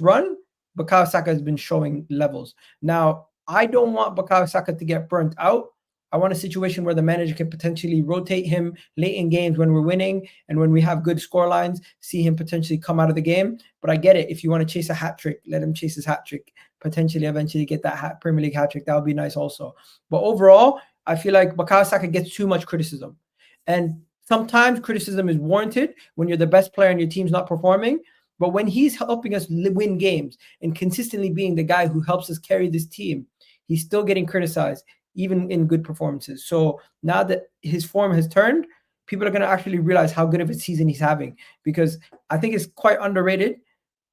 run, Bukayo Saka has been showing levels. Now, I don't want Bukayo Saka to get burnt out. I want a situation where the manager can potentially rotate him late in games when we're winning and when we have good score lines, see him potentially come out of the game. But I get it. If you want to chase a hat trick, let him chase his hat trick. Potentially, eventually get that Premier League hat trick. That would be nice also. But overall, I feel like Bukayo Saka gets too much criticism. And sometimes criticism is warranted when you're the best player and your team's not performing. But when he's helping us win games and consistently being the guy who helps us carry this team, he's still getting criticized, even in good performances. So now that his form has turned, people are going to actually realize how good of a season he's having, because I think it's quite underrated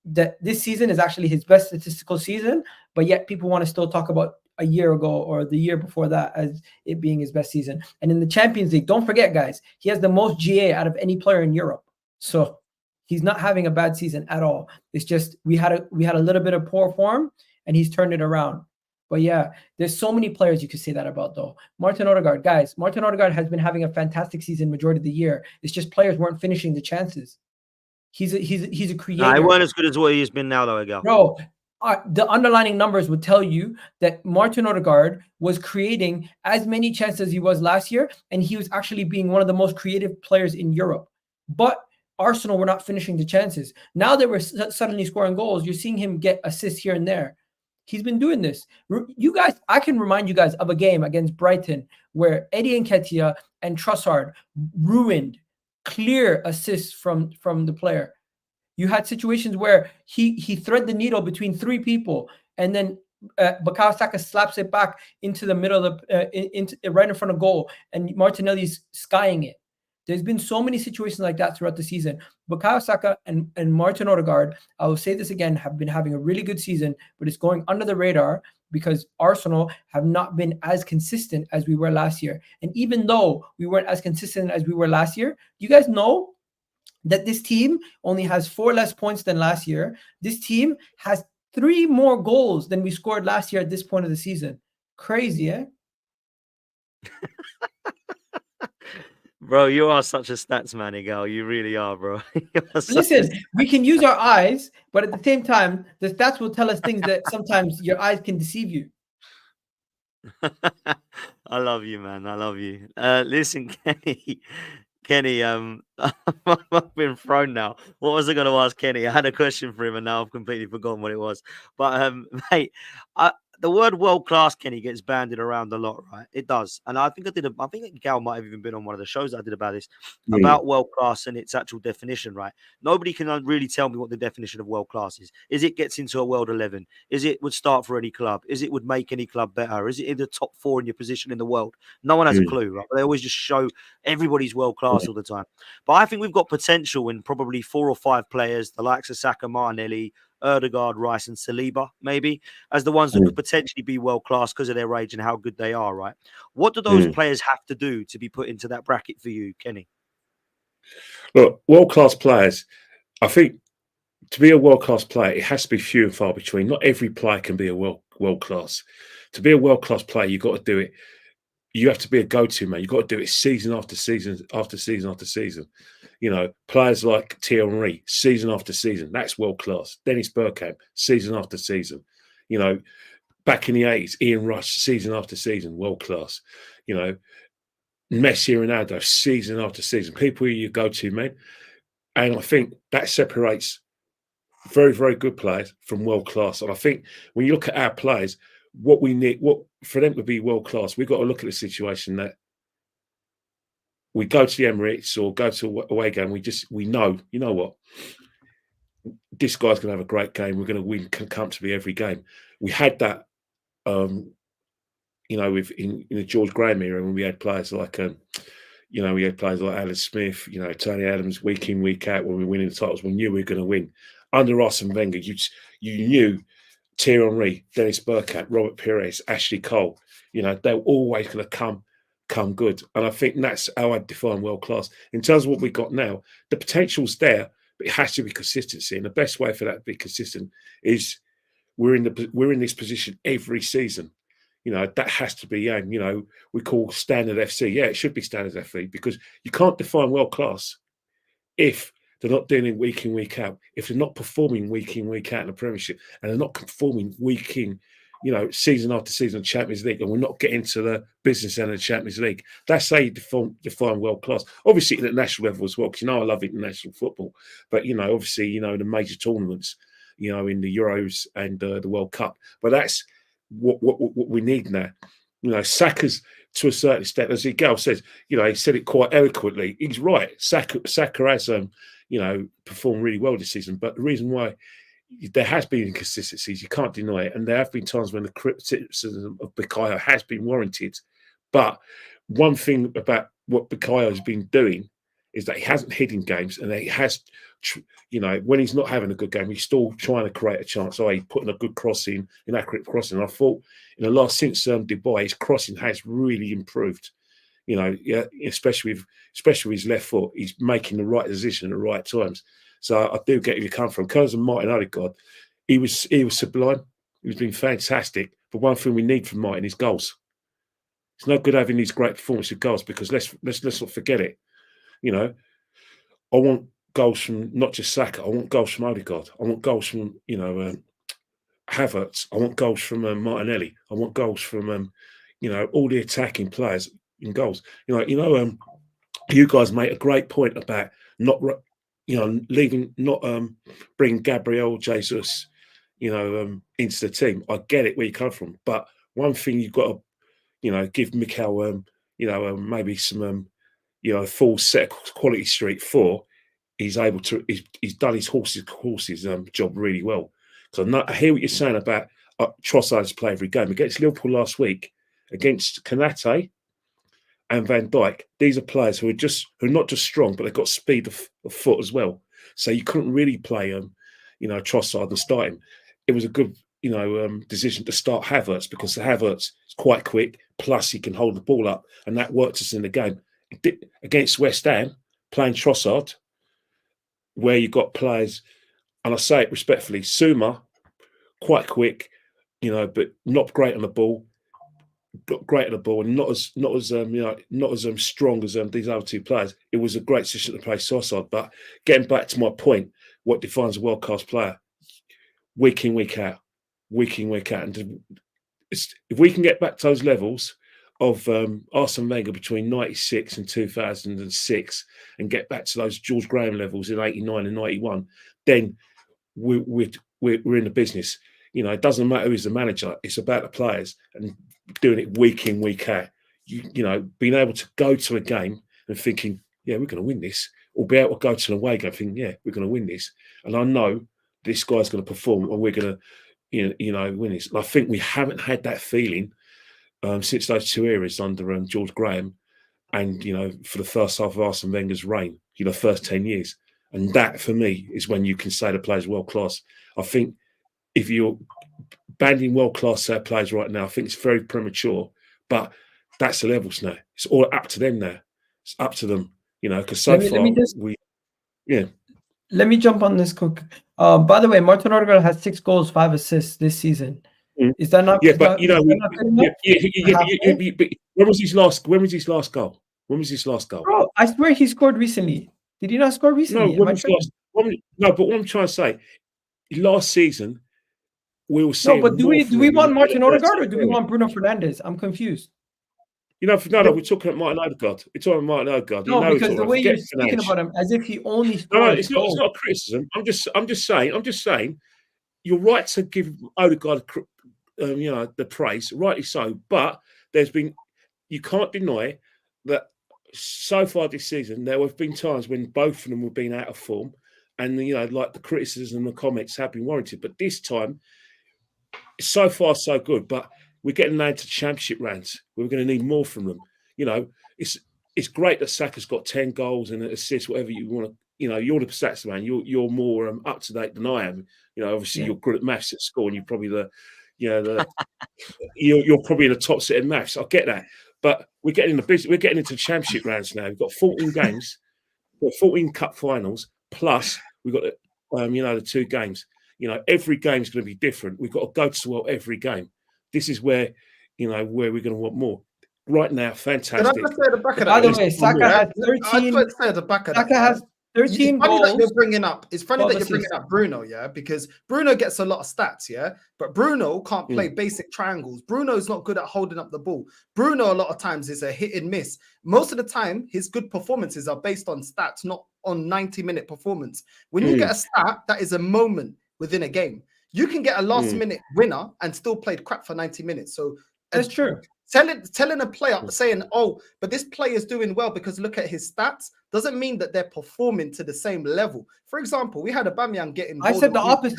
that this season is actually his best statistical season, but yet people want to still talk about a year ago or the year before that as it being his best season. And in the Champions League, don't forget, guys, he has the most GA out of any player in Europe. So he's not having a bad season at all. It's just we had a little bit of poor form and he's turned it around. But yeah, there's so many players you could say that about, though. Martin Ødegaard, guys, Martin Ødegaard has been having a fantastic season majority of the year. It's just players weren't finishing the chances. He's a creator. Nah, he weren't as good as what he has been now, though, Ødegaard. Bro, the underlining numbers would tell you that Martin Ødegaard was creating as many chances as he was last year, and he was actually being one of the most creative players in Europe. But Arsenal were not finishing the chances. Now that we're suddenly scoring goals, you're seeing him get assists here and there. He's been doing this. You guys, I can remind you guys of a game against Brighton where Eddie Nketiah and Trossard ruined clear assists from the player. You had situations where he threaded the needle between 3 people, and then Bukayo Saka slaps it back into the middle of right in front of goal, and Martinelli's skying it. There's been so many situations like that throughout the season. Bukayo Saka and Martin Ødegaard, I will say this again, have been having a really good season, but it's going under the radar because Arsenal have not been as consistent as we were last year. And even though we weren't as consistent as we were last year, you guys know that this team only has 4 less points than last year. This team has 3 more goals than we scored last year at this point of the season. Crazy, eh? Bro, you are such a stats man, Ødegaard. You really are, bro. Listen, we can use our eyes, but at the same time, the stats will tell us things that sometimes your eyes can deceive you. I love you, man. I love you. Listen, Kenny, I've been thrown now. What was I going to ask Kenny? I had a question for him, and now I've completely forgotten what it was. But mate, the word world class, Kenny, gets banded around a lot, right? It does, and I think I think Gal might have even been on one of the shows I did about this, about world class and its actual definition, right? Nobody can really tell me what the definition of world class is. Is it gets into a world 11? Is it would start for any club? Is it would make any club better? Is it in the top 4 in your position in the world? No one has a clue, right? They always just show everybody's world class all the time. But I think we've got potential in probably 4 or 5 players, the likes of Saka, Martinelli, Ødegaard, Rice, and Saliba, maybe, as the ones that could potentially be world class because of their age and how good they are, right? What do those players have to do to be put into that bracket for you, Kenny? Look, world class players, I think to be a world class player, it has to be few and far between. Not every player can be a world class. To be a world class player, you've got to do it. You have to be a go-to man. You've got to do it season after season after season after season. You know, players like Thierry Henry, season after season, that's world class. Dennis Bergkamp, season after season. You know, back in the 80s, Ian Rush, season after season, world class. You know, Messi, Ronaldo, season after season. People you go to, man. And I think that separates very, very good players from world class. And I think when you look at our players, what we need, what for them to be world class, we've got to look at the situation that we go to the Emirates or go to a away game. We know, you know what, this guy's going to have a great game. We're going to win comfortably every game. We had that, you know, in the George Graham era when we had players like, you know, we had players like Alan Smith, you know, Tony Adams, week in, week out when we were winning the titles. We knew we were going to win. Under Arsene Wenger, you knew Thierry Henry, Dennis Bergkamp, Robert Pires, Ashley Cole, you know, they were always going to come come good. And I think that's how I define world class. In terms of what we got now, the potential's there, but it has to be consistency. And the best way for that to be consistent is we're in this position every season. You know, that has to be aim. You know, we call standard FC. Yeah, it should be standard FC, because you can't define world class if they're not doing it week in, week out, if they're not performing week in, week out in the Premiership, and they're not performing week in, you know, season after season, Champions League, and we're not getting to the business end of the Champions League. That's how you define world class. Obviously, at the national level as well, because, you know, I love international football. But, you know, obviously, you know, the major tournaments, you know, in the Euros and the World Cup. But that's what we need now. You know, Saka's, to a certain extent, as Gabriel says, you know, he said it quite eloquently. He's right. Saka has, you know, performed really well this season. But the reason why there has been inconsistencies, you can't deny it. And there have been times when the criticism of Bukayo has been warranted. But one thing about what Bukayo has been doing is that he hasn't hidden games, and that he has, you know, when he's not having a good game, he's still trying to create a chance. So he's putting a good crossing, inaccurate crossing. I thought in the last, since Dubai, his crossing has really improved. You know, yeah, especially with his left foot, he's making the right decision at the right times. So I do get where you come from. In terms of Martin Ødegaard, he was sublime. He's been fantastic. But one thing we need from Martin is goals. It's no good having these great performances with goals, because let's not forget it. You know, I want goals from not just Saka. I want goals from Ødegaard. I want goals from, you know, Havertz. I want goals from Martinelli. I want goals from, you know, all the attacking players in goals. You guys made a great point about not, you know, bringing Gabriel, Jesus, you know, into the team. I get it where you come from, but one thing you've got to, you know, give Mikel, you know, maybe some, you know, full set quality streak for. He's able to. He's done his horses job really well. So I hear what you're saying about Trossard's play every game. Against Liverpool last week, against Konate and Van Dijk, these are players who are not just strong, but they've got speed of foot as well. So you couldn't really play you know, Trossard and start him. It was a good, you know, decision to start Havertz, because the Havertz is quite quick, plus he can hold the ball up, and that worked us in the game. Against West Ham, playing Trossard, where you got players, and I say it respectfully, Suma, quite quick, you know, but not great on the ball, and not as you know, not as strong as these other two players. It was a great decision to play Trossard. But getting back to my point, what defines a world class player? Week in, week out, and if we can get back to those levels of Arsene Wenger between 96 and 2006, and get back to those George Graham levels in 89 and 91, then we're in the business. You know, it doesn't matter who's the manager; it's about the players, and doing it week in, week out. You know, being able to go to a game and thinking, yeah, we're going to win this, or be able to go to an away game thinking, yeah, we're going to win this, and I know this guy's going to perform, and we're going to, you know, win this. And I think we haven't had that feeling since those two eras under George Graham, and, you know, for the first half of Arsene Wenger's reign, you know, first 10 years. And that, for me, is when you can say the player's world class. I think if you're banding world class players right now, I think it's very premature, but that's the levels now. It's all up to them now. It's up to them, you know, because Let me jump on this quick. By the way, Martin Ødegaard has 6 goals, 5 assists this season. Is that not? Yeah, but you know, but when was his last goal? When was his last goal? Bro, I swear he scored recently. Did he not score recently? No, but what I'm trying to say, last season we were seeing. No, but do we want Martin Ødegaard or do we want Bruno Fernandes? I'm confused. You know, no, we're talking about Martin Ødegaard. We're talking about Martin Ødegaard. No, because the way you're speaking about him, as if he only scores. No, it's not a criticism. I'm just saying. You're right to give Ødegaard, you know, the praise, rightly so. But you can't deny that so far this season there have been times when both of them have been out of form, and, you know, like the criticism and the comments have been warranted. But this time, so far so good. But we're getting now to championship rounds. We're going to need more from them. You know, it's great that Saka's got 10 goals and assists, whatever you want to. You know, you're the stats man. You're more up to date than I am. You know, obviously you're good at maths at school, and you're probably you're probably in the top set in maths. I get that, But we're getting in the business. We're getting into championship rounds now. We've got 14 games, we've got 14 cup finals, plus we've got the 2 games. Every game's going to be different. We've got to go to well every game. This is where where we're going to want more. Right now, fantastic. Can I just say at the back of By that? the way, Saka has 13. At the back of that. Saka has 13 It's funny goals. that you're bringing up. It's funny that you're assists. bringing up Bruno, yeah, because Bruno gets a lot of stats, yeah, but Bruno can't play basic triangles. Bruno's not good at holding up the ball. Bruno a lot of times is a hit and miss. Most of the time, his good performances are based on stats, not on 90-minute performance. When you get a stat, that is a moment within a game. You can get a last-minute winner and still played crap for 90 minutes. So That's true. Telling a player saying, "Oh, but this player is doing well because look at his stats," doesn't mean that they're performing to the same level. For example, we had Aubameyang getting. I said the opposite.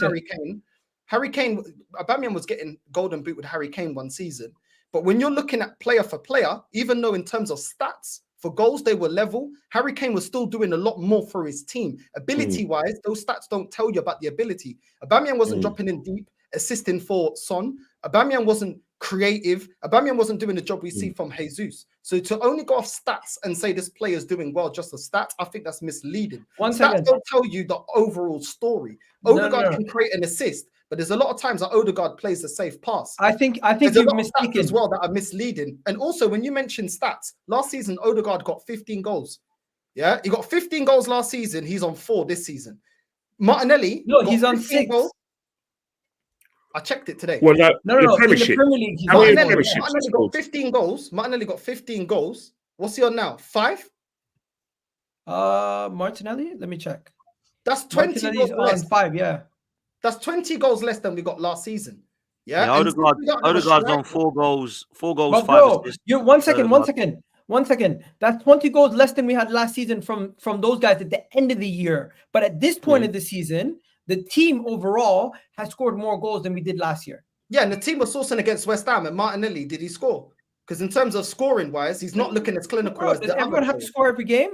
Harry Kane. Aubameyang was getting golden boot with Harry Kane one season. But when you're looking at player for player, even though in terms of stats for goals they were level, Harry Kane was still doing a lot more for his team. Ability-wise, those stats don't tell you about the ability. Aubameyang wasn't dropping in deep, assisting for Son. Aubameyang wasn't creative. Aubameyang wasn't doing the job we see from Jesus. So to only go off stats and say this player is doing well just the stats, I think that's misleading. Stats don't tell you the overall story. Ødegaard can create an assist, but there's a lot of times that Ødegaard plays a safe pass. I think you're mistaken as well that are misleading. And also when you mention stats, last season Ødegaard got 15 goals. Yeah, he got 15 goals last season. He's on 4 this season. Martinelli, he's on 6 goals. I checked it today. Well, no. In the Premier League, Martinelli got 15 goals. Martinelli got 15 goals. What's he on now? 5? Martinelli, let me check. That's 20 goals less. 5, yeah. That's 20 goals less than we got last season. Yeah. Ødegaard's on 4 goals. 4 goals, but 5 bro, assists. One second. That's 20 goals less than we had last season from those guys at the end of the year. But at this point of the season, the team overall has scored more goals than we did last year. Yeah, and the team was sourcing against West Ham, and Martinelli, did he score? Because in terms of scoring wise, he's not looking as clinical as does everyone have to score every game?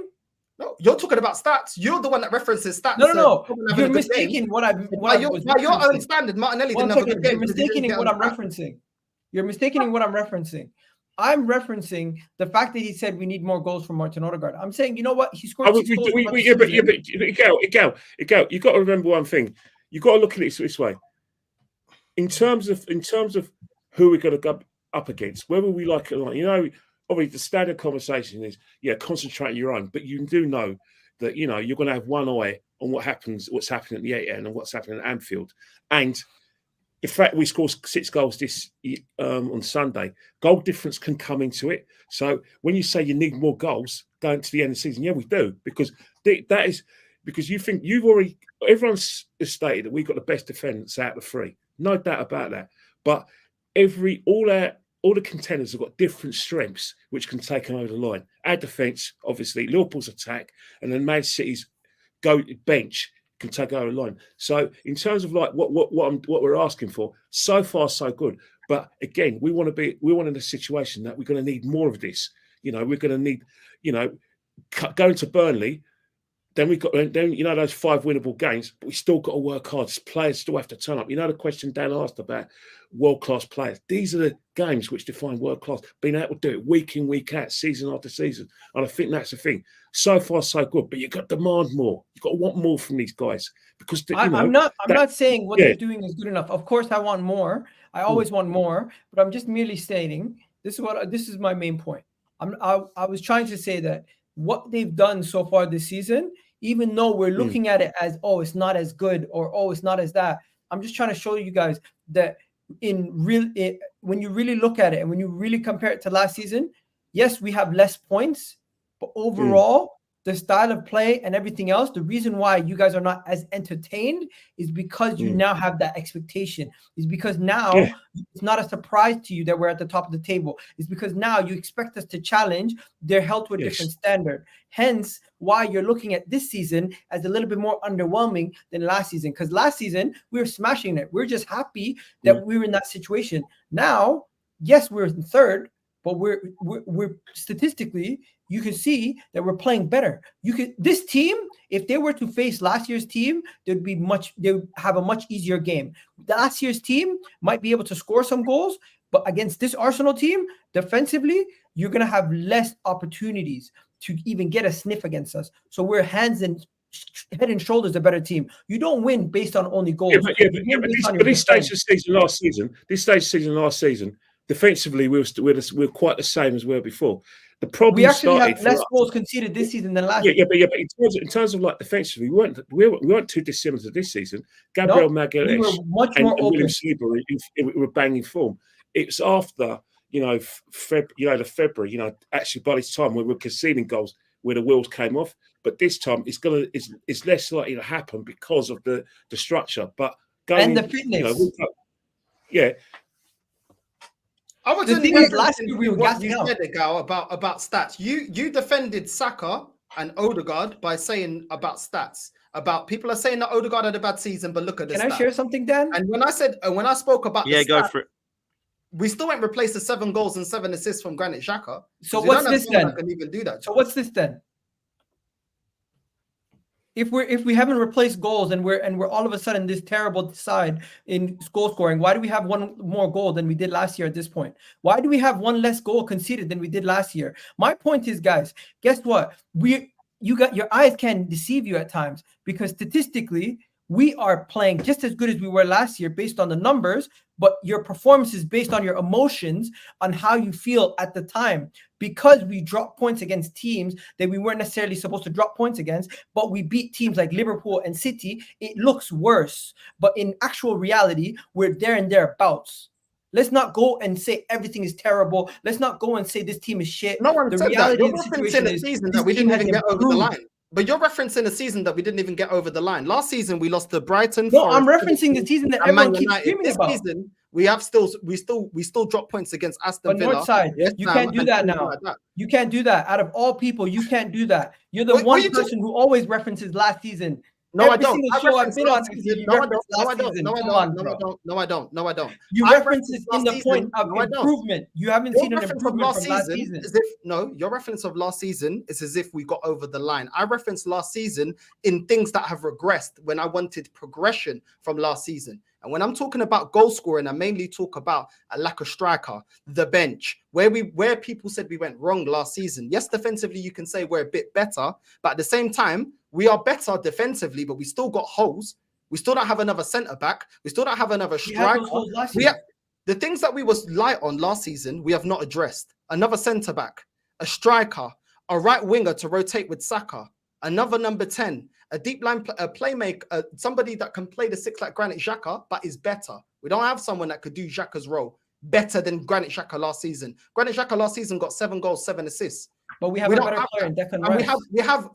No, you're talking about stats. You're the one that references stats. No. You're mistaking what I'm. By your own standard, Martinelli didn't have a good game. You're mistaking what I'm referencing. You're mistaking what I'm referencing. I'm referencing the fact that he said we need more goals from Martin Ødegaard. I'm saying, you know what? He scored 6 goals. Go. You got to remember one thing. You got to look at it this way. In terms of who we're going to go up against, whether we like it or not, obviously the standard conversation is, concentrate on your own. But you do know that you're going to have one eye on what's happening at the Etihad and what's happening at Anfield. And in fact, we scored 6 goals this on Sunday. Goal difference can come into it. So when you say you need more goals going to the end of the season, we do, because that is because you think everyone's stated that we've got the best defenders out of the 3. No doubt about that. But all the contenders have got different strengths which can take them over the line. Our defence, obviously, Liverpool's attack, and then Man City's bench can take over the line. So in terms of like what we're asking for, so far so good. But again, we want in a situation that we're going to need more of this. We're going to need, going to Burnley. Then those 5 winnable games, but we still got to work hard. Players still have to turn up. The question Dan asked about world-class players. These are the games which define world-class. Being able to do it week in, week out, season after season. And I think that's the thing. So far, so good. But you've got to demand more. You've got to want more from these guys. Because I'm not saying what they're doing is good enough. Of course, I want more. I always want more. But I'm just merely stating, this is my main point. I was trying to say that what they've done so far this season, even though we're looking at it as, it's not as good, or it's not as that, I'm just trying to show you guys that when you really look at it and when you really compare it to last season, yes, we have less points, but overall, the style of play and everything else, the reason why you guys are not as entertained is because you now have that expectation. Is because now it's not a surprise to you that we're at the top of the table. It's because now you expect us to challenge their health to a different standard. Hence, why you're looking at this season as a little bit more underwhelming than last season. Because last season, we were smashing it. We're just happy that we were in that situation. Now, yes, we're in 3rd, but we're statistically, you can see that we're playing better. This team, if they were to face last year's team, they would have a much easier game. The last year's team might be able to score some goals, but against this Arsenal team, defensively, you're going to have less opportunities to even get a sniff against us. So we're head and shoulders a better team. You don't win based on only goals. But this stage of season last season, defensively we're quite the same as we were before. The problem we actually started have less goals conceded this season than last. But in terms of like defensively, we weren't too dissimilar to this season. Gabriel Magalhaes we were much more open. William Saliba were banging form. It's after the February. Actually by this time we were conceding goals where the wheels came off. But this time it's less likely to happen because of the structure. But and the fitness. I was the thing is, last year we were gassing out. Said, about stats. You defended Saka and Ødegaard by saying about stats. About people are saying that Ødegaard had a bad season, but look at the stats. Can I share something, Dan? And when I spoke about the go stats, for it. We still ain't replaced the 7 goals and 7 assists from Granit Xhaka. So what's this then? Can even do that. So what's this then? If we haven't replaced goals and we're all of a sudden this terrible side in goal scoring, why do we have one more goal than we did last year at this point? Why do we have one less goal conceded than we did last year? My point is, guys, guess what? Your eyes can deceive you at times because statistically we are playing just as good as we were last year based on the numbers, but your performance is based on your emotions, on how you feel at the time. Because we dropped points against teams that we weren't necessarily supposed to drop points against, but we beat teams like Liverpool and City, it looks worse. But in actual reality, we're there and thereabouts. Let's not go and say everything is terrible. Let's not go and say this team is shit. No one said that. You're referencing a season that we didn't even get over the line. But you're referencing a season that we didn't even get over the line. Last season we lost to Brighton. No, I'm referencing the season that everyone keeps screaming about. This season we still drop points against Aston Villa. Northside, you can't do that now. You can't do that. Out of all people, you can't do that. You're the one person who always references last season. No, I don't. No, I don't. You reference it in the point of improvement. You haven't seen an improvement from last season. Your reference of last season is as if we got over the line. I referenced last season in things that have regressed when I wanted progression from last season. And when I'm talking about goal scoring, I mainly talk about a lack of striker, the bench, where people said we went wrong last season. Yes, defensively, you can say we're a bit better, but at the same time, we are better defensively, but we still got holes. We still don't have another centre back. We still don't have another striker. The things that we was light on last season, we have not addressed. Another centre back, a striker, a right winger to rotate with Saka, another number 10, a deep line playmaker, somebody that can play the 6 like Granit Xhaka, but is better. We don't have someone that could do Xhaka's role better than Granit Xhaka last season. Granit Xhaka last season got 7 goals, 7 assists. But we have a better player in Declan Rice. And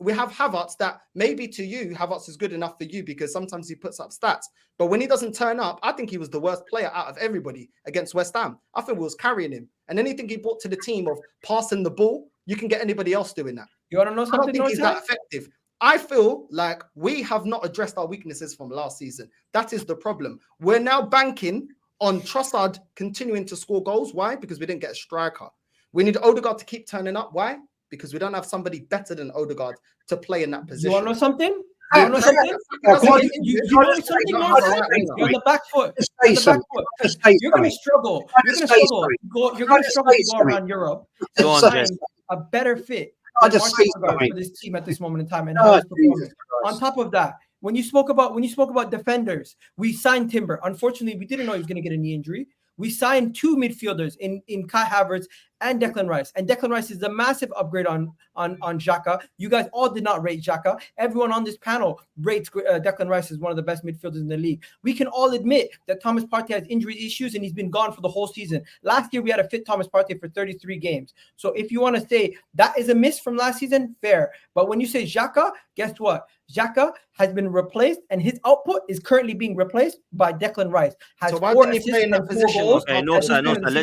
we have Havertz that maybe to you, Havertz is good enough for you because sometimes he puts up stats. But when he doesn't turn up, I think he was the worst player out of everybody against West Ham. I think we was carrying him. And anything he brought to the team of passing the ball, you can get anybody else doing that. You want to know something? I don't think he's that effective. I feel like we have not addressed our weaknesses from last season. That is the problem. We're now banking on Trossard continuing to score goals. Why? Because we didn't get a striker. We need Ødegaard to keep turning up. Why? Because we don't have somebody better than Ødegaard to play in that position. You want to know something? You want to know something? You're on the back foot. You're going to struggle. You're going to struggle. You're going to struggle to go around Europe to find a better fit for this team at this moment in time. And on top of that, when you spoke about defenders, we signed Timber. Unfortunately, we didn't know he was going to get a knee injury. We signed 2 midfielders in Kai Havertz and Declan Rice. And Declan Rice is a massive upgrade on Xhaka. You guys all did not rate Xhaka. Everyone on this panel rates Declan Rice as one of the best midfielders in the league. We can all admit that Thomas Partey has injury issues and he's been gone for the whole season. Last year, we had a fit Thomas Partey for 33 games. So if you want to say that is a miss from last season, fair. But when you say Xhaka, guess what? Xhaka has been replaced and his output is currently being replaced by Declan Rice. Has 4 assists and 4 goals. Okay, let's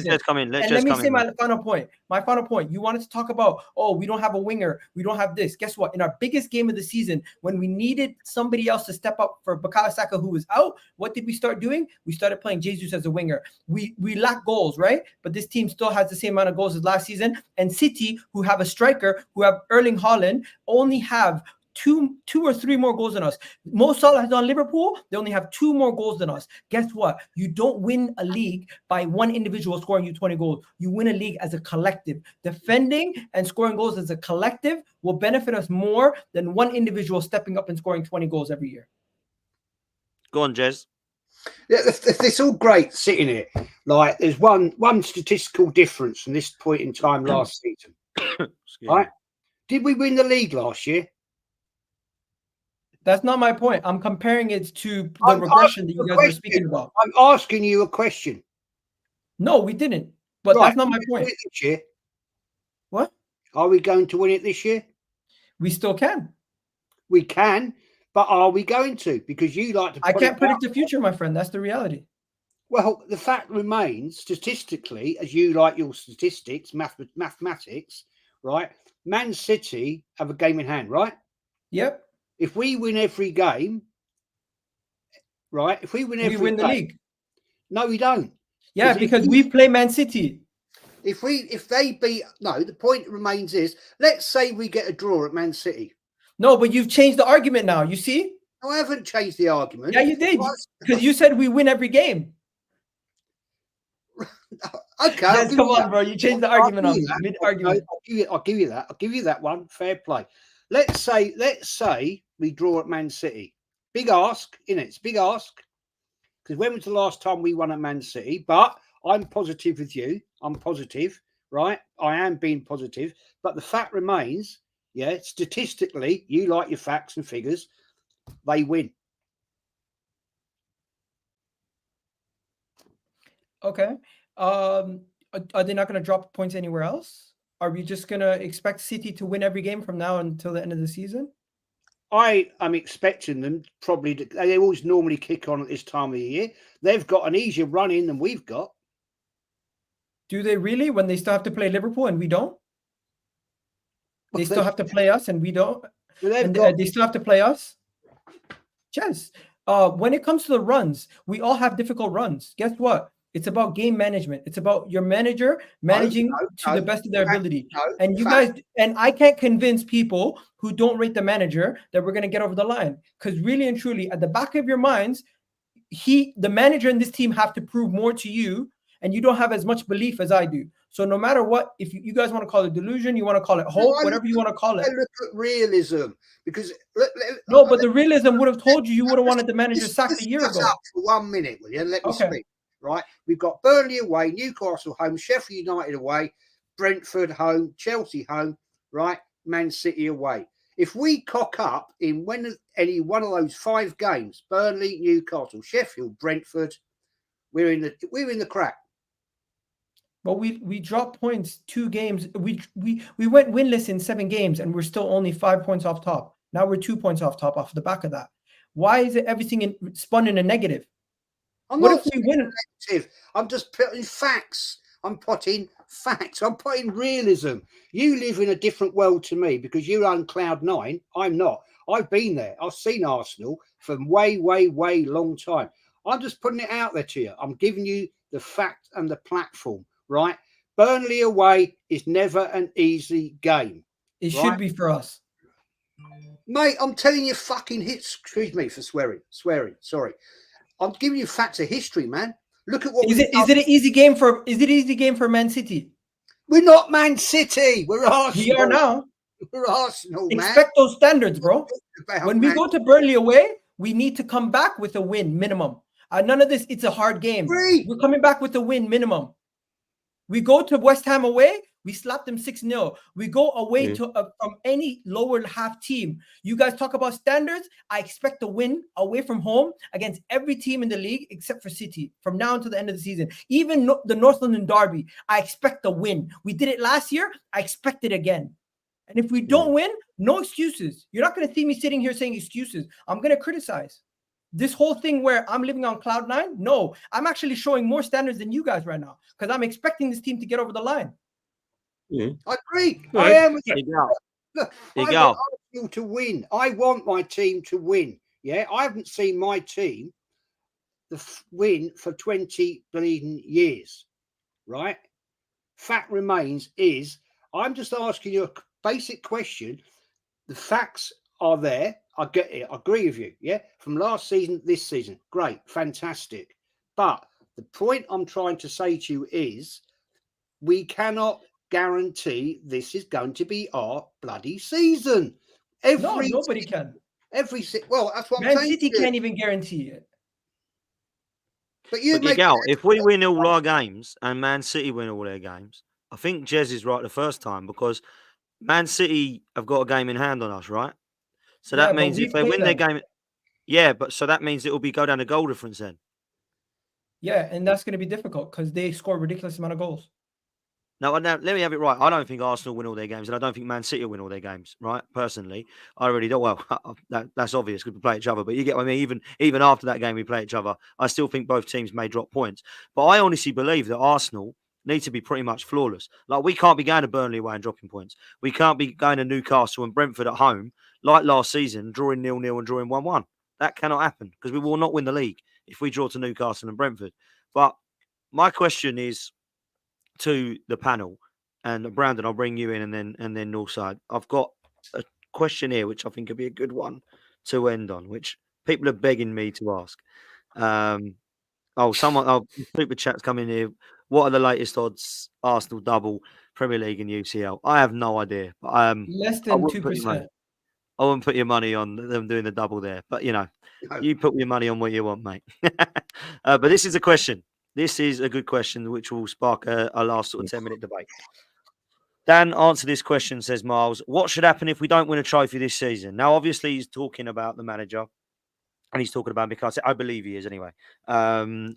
just come in. Let me say my final point. My final point. You wanted to talk about, we don't have a winger. We don't have this. Guess what? In our biggest game of the season, when we needed somebody else to step up for Bukayo Saka, who was out, what did we start doing? We started playing Jesus as a winger. We lack goals, right? But this team still has the same amount of goals as last season. And City, who have a striker, who have Erling Haaland, only have two or three more goals than us. Mo Salah has on Liverpool. They only have 2 more goals than us. Guess what? You don't win a league by one individual scoring you 20 goals. You win a league as a collective. Defending and scoring goals as a collective will benefit us more than one individual stepping up and scoring 20 goals every year. Go on, Jez. Yeah, it's all great sitting here. Like, there's one statistical difference from this point in time last season. Right? Did we win the league last year? That's not my point. I'm comparing it to the regression that you guys were speaking about. I'm asking you a question. No, we didn't. But that's not my point. This year? What? Are we going to win it this year? We still can. We can, but are we going to? Because you like to. I can't predict the future, my friend. That's the reality. Well, the fact remains, statistically, as you like your statistics, mathematics, right? Man City have a game in hand, right? Yep. If we win every game, right? If we win every we win the league. No, we don't. Yeah, because we play Man City. If they beat, no, the point remains is, let's say we get a draw at Man City. No, but you've changed the argument now. You see? No, I haven't changed the argument. Yeah, you did. Because you said we win every game. Okay. Yes, come on, bro. You changed the argument on mid-argument. I'll give you that. I'll give you that one. Fair play. Let's say we draw at Man City. Big ask, innit? It's big ask. Because when was the last time we won at Man City? But I'm positive with you. I'm positive, right? I am being positive. But the fact remains, yeah, statistically, you like your facts and figures, they win. Okay. Are they not going to drop points anywhere else? Are we just going to expect City to win every game from now until the end of the season? I am expecting them probably to, they always normally kick on at this time of the year. They've got an easier run in than we've got. Do they really, when they still have to play Liverpool and we don't? They still have to play us and we don't? They still have to play us? Yes. When it comes to the runs, we all have difficult runs. Guess what? It's about game management. It's about your manager managing to the best of their ability. And you guys, and I can't convince people who don't rate the manager that we're going to get over the line. Because really and truly, at the back of your minds, the manager and this team have to prove more to you, and you don't have as much belief as I do. So no matter what, if you guys want to call it delusion, you want to call it hope, whatever you want to call it. I look at realism, because but the realism would have told you would have wanted the manager sacked a year ago. Up for 1 minute, will you? Let me speak. Right, we've got Burnley away, Newcastle home, Sheffield United away, Brentford home, Chelsea home, right, Man City away. If we cock up in any one of those 5 games, Burnley, Newcastle, Sheffield, Brentford, we're in the crack. But we dropped points 2 games. We went winless in 7 games, and we're still only 5 points off top. Now we're 2 points off top off the back of that. Why is it everything spun in a negative? What if we win? Negative. I'm just putting facts. I'm putting facts. I'm putting realism. You live in a different world to me because you're on cloud 9. I'm not. I've been there. I've seen Arsenal for way, way, way long time. I'm just putting it out there to you. I'm giving you the fact and the platform, right? Burnley away is never an easy game. It should be for us. Mate, I'm telling you fucking hits. Excuse me for swearing. Sorry. I'm giving you facts of history, man. Look at what is it an easy game for Man City? We're not Man City. We're Arsenal. We are now. We're Arsenal, man. Expect those standards, bro. When we go to Burnley away, we need to come back with a win minimum. None of this, it's a hard game. We're coming back with a win minimum. We go to West Ham away, we slap them 6-0. We go away to from any lower half team. You guys talk about standards. I expect a win away from home against every team in the league except for City from now until the end of the season. Even the North London Derby, I expect a win. We did it last year. I expect it again. And if we don't win, no excuses. You're not going to see me sitting here saying excuses. I'm going to criticize. This whole thing where I'm living on cloud 9, no, I'm actually showing more standards than you guys right now because I'm expecting this team to get over the line. I agree. Right. I am. Look, I want Arsenal to win. I want my team to win. Yeah, I haven't seen my team win for 20 bleeding years. Right? Fact remains is I'm just asking you a basic question. The facts are there. I get it. I agree with you. Yeah. From last season, this season, great, fantastic. But the point I'm trying to say to you is we cannot guarantee this is going to be our bloody season. No, nobody can. Well, that's what I'm Man saying. City can't even guarantee it. But you But make Miguel, if we win all our games and Man City win all their games, I think Jez is right the first time because Man City have got a game in hand on us, right? So Yeah, that but means we if they play win their them. game, yeah, but so that means it will be go down to goal difference then. Yeah, and that's going to be difficult because they score a ridiculous amount of goals. Now, let me have it right. I don't think Arsenal win all their games, and I don't think Man City will win all their games. Right? Personally, I really don't. Well, that's obvious because we play each other. But you get what I mean. Even after that game, we play each other. I still think both teams may drop points. But I honestly believe that Arsenal need to be pretty much flawless. Like we can't be going to Burnley away and dropping points. We can't be going to Newcastle and Brentford at home like last season, drawing 0-0 and drawing 1-1. That cannot happen because we will not win the league if we draw to Newcastle and Brentford. But my question is to the panel, and Brandon, I'll bring you in, and then Northside. I've got a question here, which I think would be a good one to end on, which people are begging me to ask. Super chat's coming here. What are the latest odds? Arsenal double, Premier League and UCL. I have no idea, but Less I than wouldn't put your money. 2%. I wouldn't put your money on them doing the double there, but No. you put your money on what you want, mate. But this is a question. This is a good question, which will spark a last sort of 10-minute debate. Dan, answer this question, says Miles. What should happen if we don't win a trophy this season? Now, obviously, he's talking about the manager, and he's talking about Mikkel. I believe he is anyway.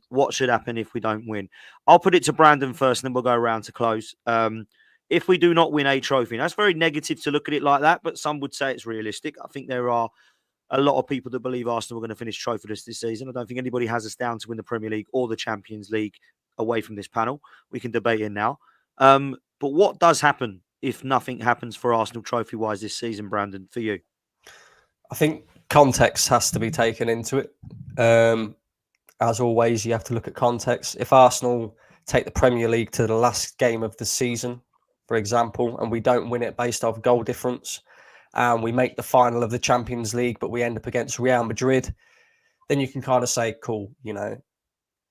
What should happen if we don't win? I'll put it to Brandon first, and then we'll go around to close. If we do not win a trophy, now, it's very negative to look at it like that, but some would say it's realistic. I think there are a lot of people that believe Arsenal are going to finish trophyless this season. I don't think anybody has us down to win the Premier League or the Champions League away from this panel. We can debate it now. But what does happen if nothing happens for Arsenal trophy-wise this season, Brandon, for you? I think context has to be taken into it. As always, you have to look at context. If Arsenal take the Premier League to the last game of the season, for example, and we don't win it based off goal difference, and we make the final of the Champions League, but we end up against Real Madrid, then you can kind of say, cool, it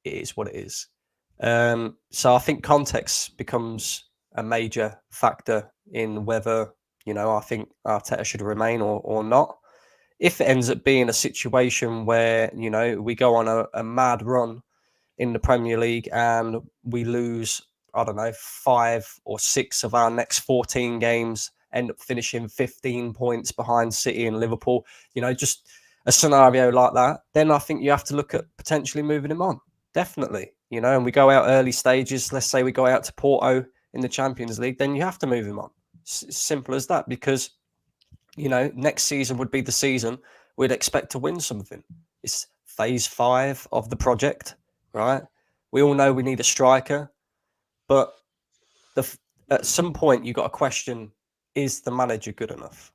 is what it is. So I think context becomes a major factor in whether, I think Arteta should remain or not. If it ends up being a situation where, we go on a mad run in the Premier League and we lose, 5 or 6 of our next 14 games, end up finishing 15 points behind City and Liverpool, just a scenario like that, then I think you have to look at potentially moving him on. Definitely, and we go out early stages. Let's say we go out to Porto in the Champions League, then you have to move him on. Simple as that, because, next season would be the season we'd expect to win something. It's phase 5 of the project, right? We all know we need a striker, but at some point you got to question, is the manager good enough?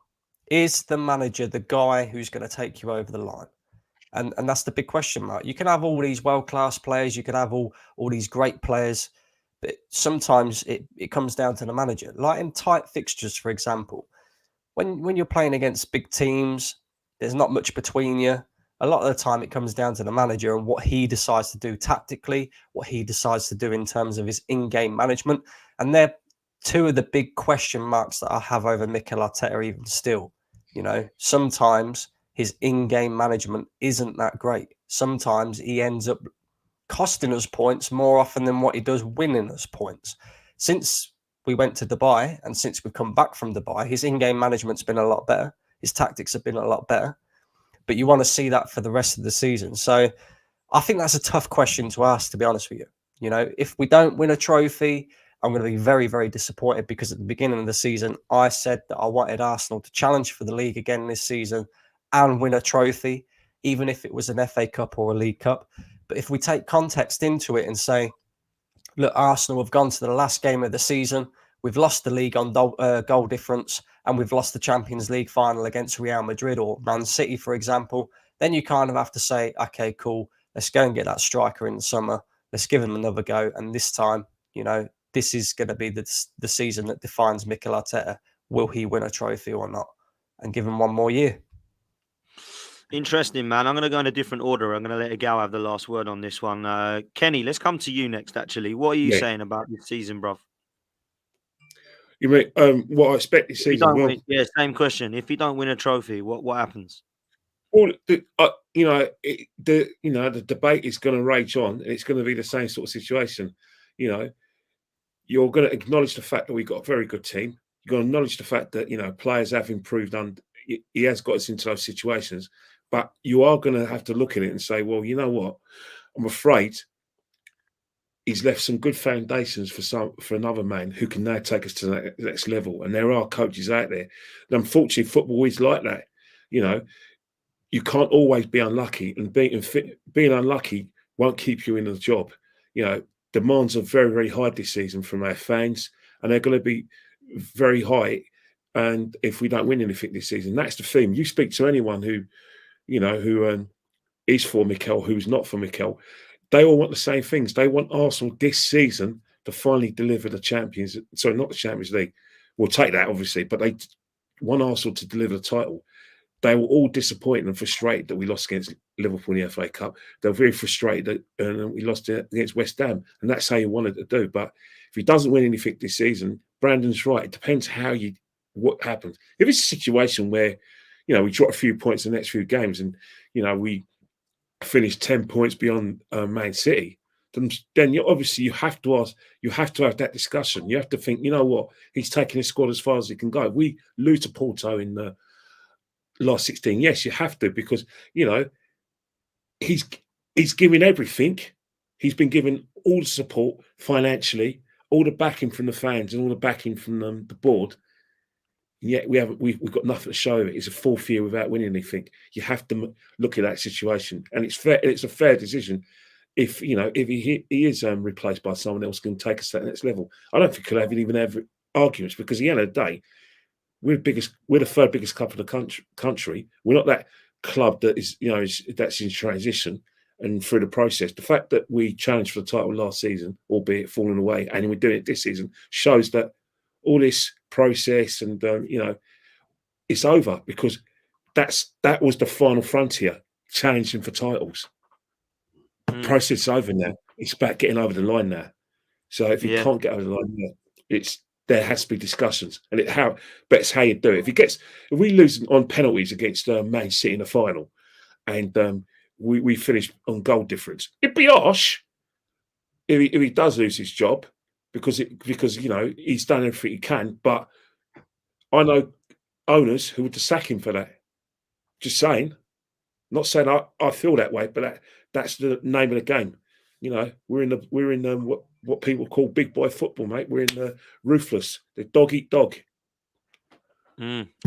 Is the manager the guy who's going to take you over the line? And that's the big question mark. You can have all these world-class players, you can have all these great players, but sometimes it comes down to the manager. Like in tight fixtures, for example, when you're playing against big teams, there's not much between you. A lot of the time it comes down to the manager and what he decides to do tactically, what he decides to do in terms of his in-game management. And they're two of the big question marks that I have over Mikel Arteta even still. Sometimes his in-game management isn't that great. Sometimes he ends up costing us points more often than what he does winning us points. Since we went to Dubai and since we've come back from Dubai, his in-game management's been a lot better. His tactics have been a lot better. But you want to see that for the rest of the season. So I think that's a tough question to ask, to be honest with you. If we don't win a trophy, I'm going to be very, very disappointed, because at the beginning of the season, I said that I wanted Arsenal to challenge for the league again this season and win a trophy, even if it was an FA Cup or a League Cup. But if we take context into it and say, look, Arsenal have gone to the last game of the season, we've lost the league on goal difference, and we've lost the Champions League final against Real Madrid or Man City, for example, then you kind of have to say, okay, cool, let's go and get that striker in the summer. Let's give him another go. And this time, this is going to be the season that defines Mikel Arteta. Will he win a trophy or not? And give him one more year. Interesting, man. I'm going to go in a different order. I'm going to let Ødegaard have the last word on this one. Kenny, let's come to you next, actually. What are you Yeah. saying about this season, bruv? You mean what I expect this If you season? don't Well, win, yeah, same question. If you don't win a trophy, what happens? all the debate is going to rage on, and it's going to be the same sort of situation. You know, you're going to acknowledge the fact that we've got a very good team. You're going to acknowledge the fact that players have improved, and he has got us into those situations. But you are going to have to look at it and say, well, you know what? I'm afraid he's left some good foundations for another man who can now take us to the next level. And there are coaches out there. And unfortunately, football is like that. You can't always be unlucky, and being unlucky won't keep you in the job. Demands are very, very high this season from our fans, and they're going to be very high. And if we don't win anything this season, that's the theme. You speak to anyone who is for Mikel, who's not for Mikel, they all want the same things. They want Arsenal this season to finally deliver the Champions. Sorry, not the Champions League. We'll take that, obviously, but they want Arsenal to deliver the title. They were all disappointed and frustrated that we lost against Liverpool in the FA Cup. They were very frustrated that we lost against West Ham, and that's how you wanted to do. But if he doesn't win anything this season, Brandon's right. It depends what happens. If it's a situation where, we drop a few points in the next few games and, we finish 10 points beyond Man City, then obviously you have to have that discussion. You have to think, you know what, he's taking his squad as far as he can go. If we lose to Porto in the last 16, yes, you have to, because he's giving everything. He's been given all the support financially, all the backing from the fans, and all the backing from the board. And yet we've got nothing to show it. It's a fourth year without winning anything. You have to look at that situation, and it's fair. It's a fair decision. If he is replaced by someone else, can take us to the next level. I don't think he'll even have arguments, because at the end of the day, we're the third biggest club in the country. We're not that club that is, that's in transition and through the process. The fact that we challenged for the title last season, albeit falling away, and we're doing it this season, shows that all this process and it's over, because that was the final frontier, challenging for titles. The process is over now. It's about getting over the line now. So if you can't get over the line now, there has to be discussions, and but it's how you do it. If we lose on penalties against Man City in the final, and we finish on goal difference, it'd be harsh if he does lose his job, because he's done everything he can. But I know owners who would sack him for that. Just saying, not saying I feel that way, but that's the name of the game. We're in what people call big boy football, mate. We're in the ruthless, the dog eat dog.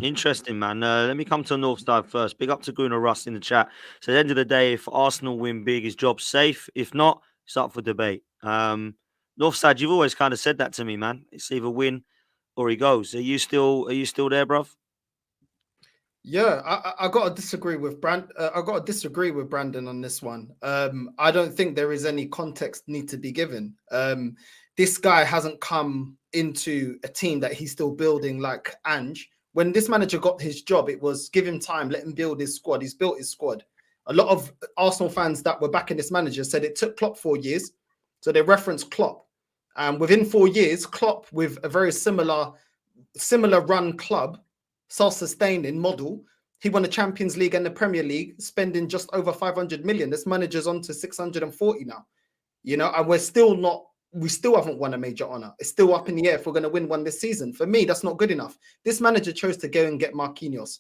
Interesting, man. Let me come to Northside first. Big up to Gunnar Russ in the chat. So at the end of the day, if Arsenal win big, is job safe? If not, it's up for debate. Northside, you've always kind of said that to me, man. It's either win or he goes. Are you still there, bruv? Yeah, I got to disagree with Brandon on this one. I don't think there is any context need to be given. This guy hasn't come into a team that he's still building like Ange. When this manager got his job, it was give him time, let him build his squad. He's built his squad. A lot of Arsenal fans that were backing this manager said it took Klopp 4 years. So they referenced Klopp. And within 4 years, Klopp, with a very similar run club, self-sustaining model, he won the Champions League and the Premier League, spending just over 500 million. This manager's on to 640 now. And we still haven't won a major honor. It's still up in the air if we're going to win one this season. For me, that's not good enough. This manager chose to go and get Marquinhos.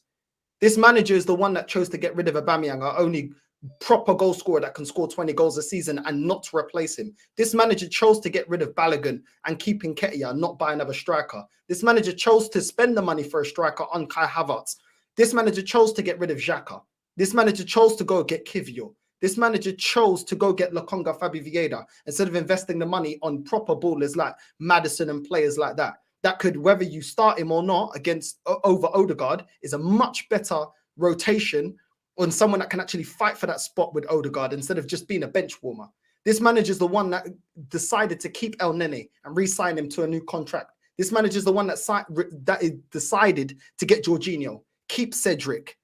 This manager is the one that chose to get rid of Aubameyang, our only proper goal scorer that can score 20 goals a season, and not to replace him. This manager chose to get rid of Balogun and keep Nketiah, not buy another striker. This manager chose to spend the money for a striker on Kai Havertz. This manager chose to get rid of Xhaka. This manager chose to go get Kivio. This manager chose to go get Lokonga Fabi Vieira instead of investing the money on proper ballers like Maddison and players like that. That could, whether you start him or not over Ødegaard, is a much better rotation on someone that can actually fight for that spot with Ødegaard instead of just being a bench warmer. This manager is the one that decided to keep El Nene and re-sign him to a new contract. This manager is the one that decided to get Jorginho, keep Cedric,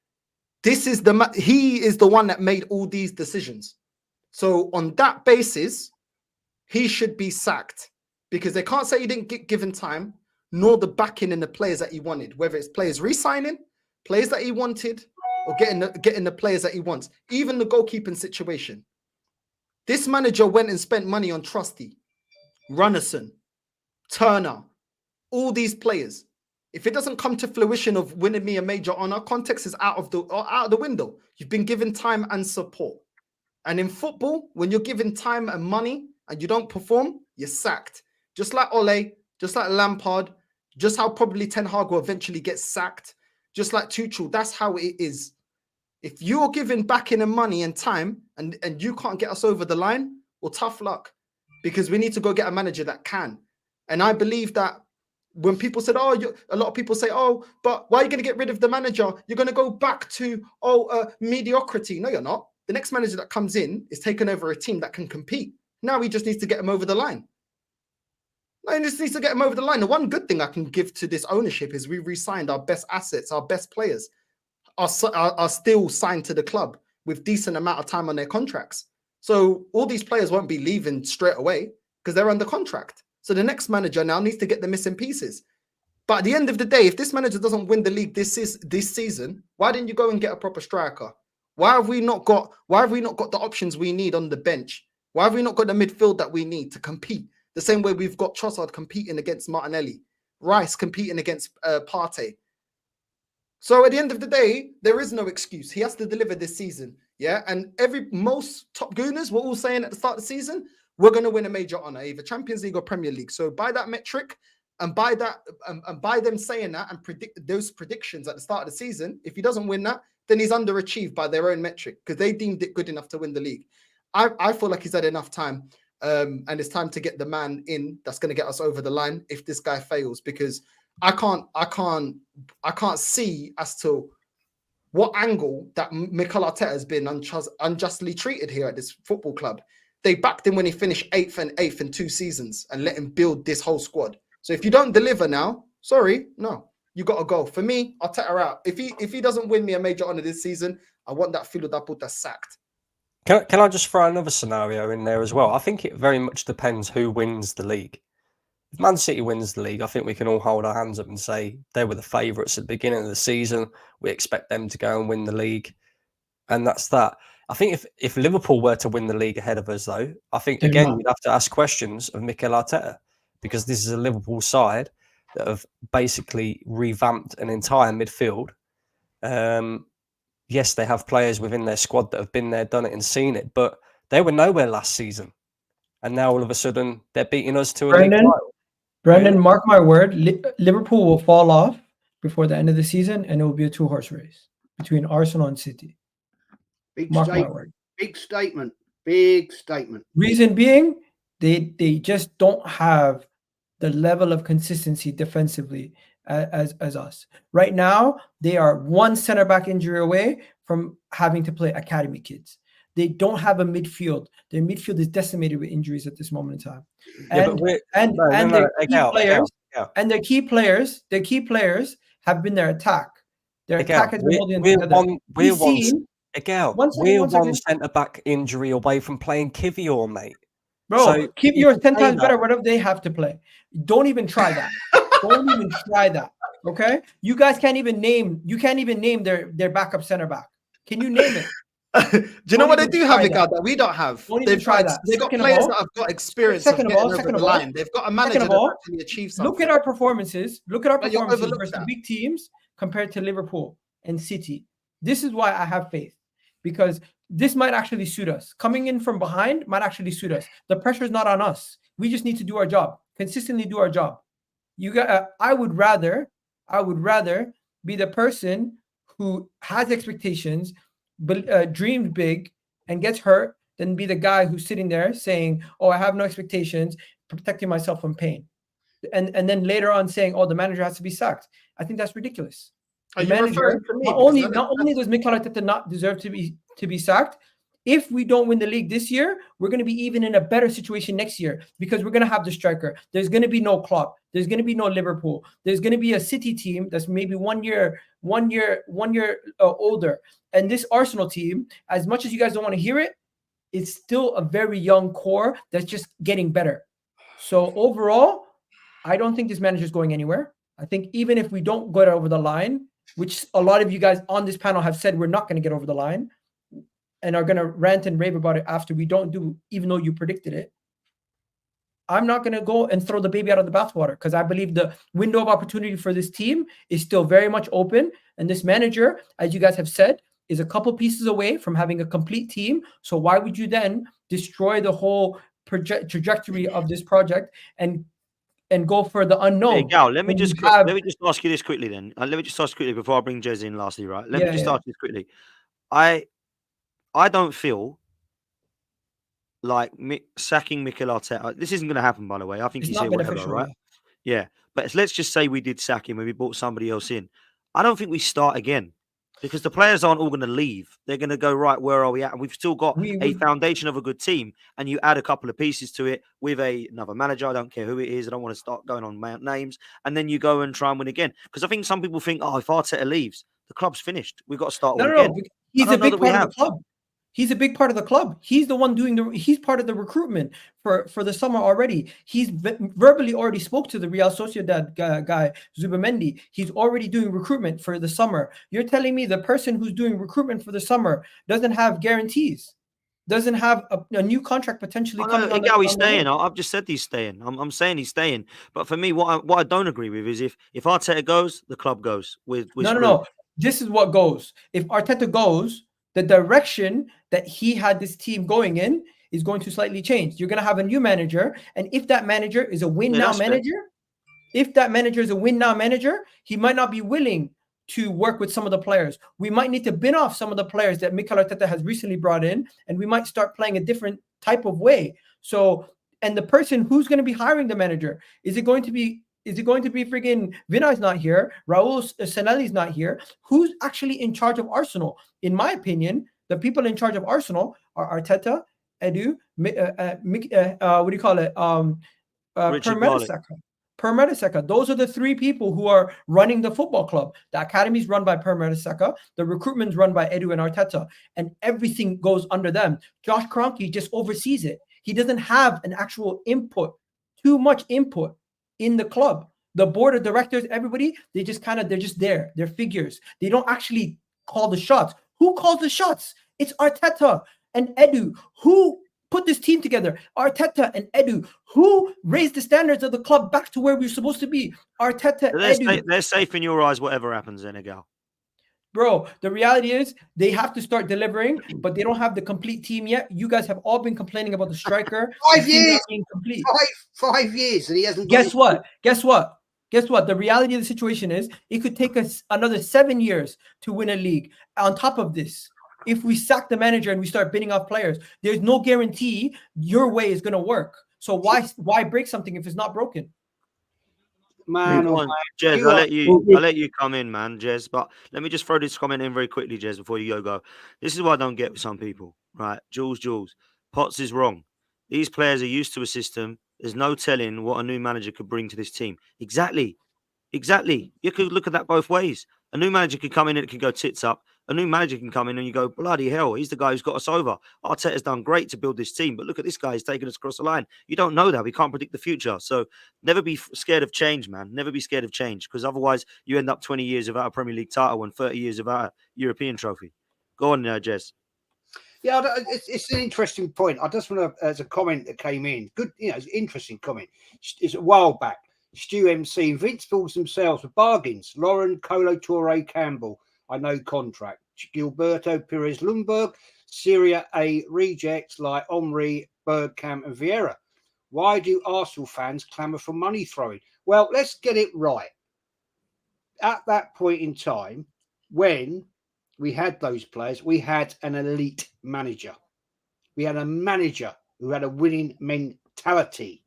he is the one that made all these decisions. So on that basis, he should be sacked because they can't say he didn't get given time, nor the backing in the players that he wanted, whether it's players re-signing, players that he wanted, or getting the players that he wants. Even the goalkeeping situation. This manager went and spent money on Trusty, Runnison, Turner, all these players. If it doesn't come to fruition of winning me a major honor, context is out of the window. You've been given time and support. And in football, when you're given time and money and you don't perform, you're sacked. Just like Ole, just like Lampard, just how probably Ten Hag will eventually get sacked, just like Tuchel. That's how it is. If you're given backing and money and time and you can't get us over the line, well, tough luck, because we need to go get a manager that can. And I believe that when people said, a lot of people say, but why are you going to get rid of the manager? You're going to go back to, mediocrity. No, you're not. The next manager that comes in is taking over a team that can compete. Now he just needs to get him over the line. No, he just needs to get him over the line. The one good thing I can give to this ownership is we re-signed our best assets, our best players are still signed to the club with decent amount of time on their contracts. So all these players won't be leaving straight away because they're under contract. So the next manager now needs to get the missing pieces. But at the end of the day, if this manager doesn't win the league this season, why didn't you go and get a proper striker? Why have we not got the options we need on the bench? Why have we not got the midfield that we need to compete? The same way we've got Trossard competing against Martinelli, Rice competing against Partey. So at the end of the day, there is no excuse. He has to deliver this season. Yeah. And most top gooners were all saying at the start of the season, we're going to win a major honor, either Champions League or Premier League. So by that metric and by that, and by them saying that and predict those predictions at the start of the season, if he doesn't win that, then he's underachieved by their own metric because they deemed it good enough to win the league. I feel like he's had enough time. And it's time to get the man in that's going to get us over the line if this guy fails, because I can't see as to what angle that Mikel Arteta has been unjustly treated here at this football club. They backed him when he finished 8th in 2 seasons and let him build this whole squad. So if you don't deliver now, sorry, no, you got to go. For me, Arteta out. If he doesn't win me a major honor this season, I want that Filo da Puta sacked. Can I just throw another scenario in there as well? I think it very much depends who wins the league. If Man City wins the league, I think we can all hold our hands up and say they were the favourites at the beginning of the season. We expect them to go and win the league. And that's that. I think if Liverpool were to win the league ahead of us, though, I think, again, you'd have to ask questions of Mikel Arteta, because this is a Liverpool side that have basically revamped an entire midfield. Yes, they have players within their squad that have been there, done it and seen it, but they were nowhere last season. And now all of a sudden they're beating us to a league title. Brendan, mark my word, Liverpool will fall off before the end of the season and it will be a 2-horse race between Arsenal and City. Mark my word. Big statement. Big statement. Reason being, they just don't have the level of consistency defensively as us. Right now, they are one center back injury away from having to play academy kids. They don't have a midfield. Their midfield is decimated with injuries at this moment in time. And their key players have been their attack. Their attack has been holding together. We're one centre back injury away from playing Kivior, mate. Bro, so Kivior is 10 times better whatever they have to play. Don't even try that. Don't even try that. Okay? You guys can't even name their backup center back. Can you name it? Do you know what they do have, Ødegaard, that we don't have? They've got players that have got experience of getting over the line. They've got a manager that actually achieves something. Look at our performances versus big teams compared to Liverpool and City. This is why I have faith, because this might actually suit us. Coming in from behind might actually suit us. The pressure is not on us. We just need to do our job, consistently do our job. I would rather be the person who has expectations, but dreams big and gets hurt than be the guy who's sitting there saying, "Oh, I have no expectations," protecting myself from pain, and then later on saying, "Oh, the manager has to be sacked." I think that's ridiculous. The manager, not only does Mikel Arteta not deserve to be sacked, if we don't win the league this year, we're going to be even in a better situation next year because we're going to have the striker. There's going to be no Klopp. There's going to be no Liverpool. There's going to be a City team that's maybe one year older. And this Arsenal team, as much as you guys don't want to hear it, it's still a very young core that's just getting better. So overall, I don't think this manager is going anywhere. I think even if we don't get over the line, which a lot of you guys on this panel have said we're not going to get over the line and are going to rant and rave about it after we don't do, even though you predicted it, I'm not going to go and throw the baby out of the bathwater because I believe the window of opportunity for this team is still very much open. And this manager, as you guys have said, is a couple pieces away from having a complete team. So why would you then destroy the whole trajectory of this project and go for the unknown? Hey, Gal, let me just ask you this quickly then. Let me just ask quickly before I bring Jez in lastly, right? Let me just ask this quickly. I don't feel like sacking Mikel Arteta. This isn't going to happen, by the way. I think he's here whatever, right? Yeah. But let's just say we did sack him and we brought somebody else in. I don't think we start again because the players aren't all going to leave. They're going to go, right, where are we at? And we've still got a foundation of a good team. And you add a couple of pieces to it with another manager. I don't care who it is. I don't want to start going on names. And then you go and try and win again. Because I think some people think, if Arteta leaves, the club's finished. We've got to start all again. No. He's a big part of the club. He's a big part of the club. He's the one he's part of the recruitment for the summer already. He's verbally already spoke to the Real Sociedad guy, Zubimendi. He's already doing recruitment for the summer. You're telling me the person who's doing recruitment for the summer doesn't have guarantees, doesn't have a new contract potentially coming on. He's staying. I've just said he's staying. I'm saying he's staying. But for me, what I don't agree with is if Arteta goes, the club goes. No. This is what goes. If Arteta goes, the direction that he had this team going in is going to slightly change. You're going to have a new manager. And if that manager is a win-now manager, he might not be willing to work with some of the players. We might need to bin off some of the players that Mikel Arteta has recently brought in, and we might start playing a different type of way. So, and the person who's going to be hiring the manager, is it going to be friggin' Vinay's not here, Raul Sanelli's not here? Who's actually in charge of Arsenal? In my opinion, the people in charge of Arsenal are Arteta, Edu, Per Mertesacker. Those are the three people who are running the football club. The academy is run by Per Mertesacker. The recruitment is run by Edu and Arteta. And everything goes under them. Josh Kroenke just oversees it. He doesn't have an actual input, too much input in the club. The board of directors, everybody, they're just there. They're figures. They don't actually call the shots. Who calls the shots? It's Arteta and Edu. Who put this team together? Arteta and Edu. Who raised the standards of the club back to where we're supposed to be? Arteta, Edu. They're safe in your eyes, whatever happens, Ødegaard. Bro, the reality is they have to start delivering, but they don't have the complete team yet. You guys have all been complaining about the striker. 5 years. Complete. 5 years, and he hasn't. Guess what? The reality of the situation is it could take us another 7 years to win a league. On top of this, if we sack the manager and we start bidding off players, there's no guarantee your way is going to work. So why break something if it's not broken? Man, Jez, I'll let you come in, man, Jez. But let me just throw this comment in very quickly, Jez, before you go. This is what I don't get with some people, right? Jules, Potts is wrong. These players are used to a system. There's no telling what a new manager could bring to this team. Exactly. You could look at that both ways. A new manager could come in and it could go tits up. A new manager can come in and you go, bloody hell, he's the guy who's got us over. Arteta's done great to build this team, but look at this guy, he's taken us across the line. You don't know that. We can't predict the future. So never be scared of change, man. Never be scared of change, because otherwise you end up 20 years without a Premier League title and 30 years without a European trophy. Go on now, Jez. Yeah, it's an interesting point. I just want to, as a comment that came in, good, it's an interesting comment. It's a while back. Stu MC, Invincibles themselves with bargains. Lauren, Colo Torre, Campbell, I know contract. Gilberto Perez Lundberg, Syria A rejects like Omri, Bergkamp and Vieira. Why do Arsenal fans clamour for money throwing? Well, let's get it right. At that point in time, when we had those players, we had an elite manager. We had a manager who had a winning mentality.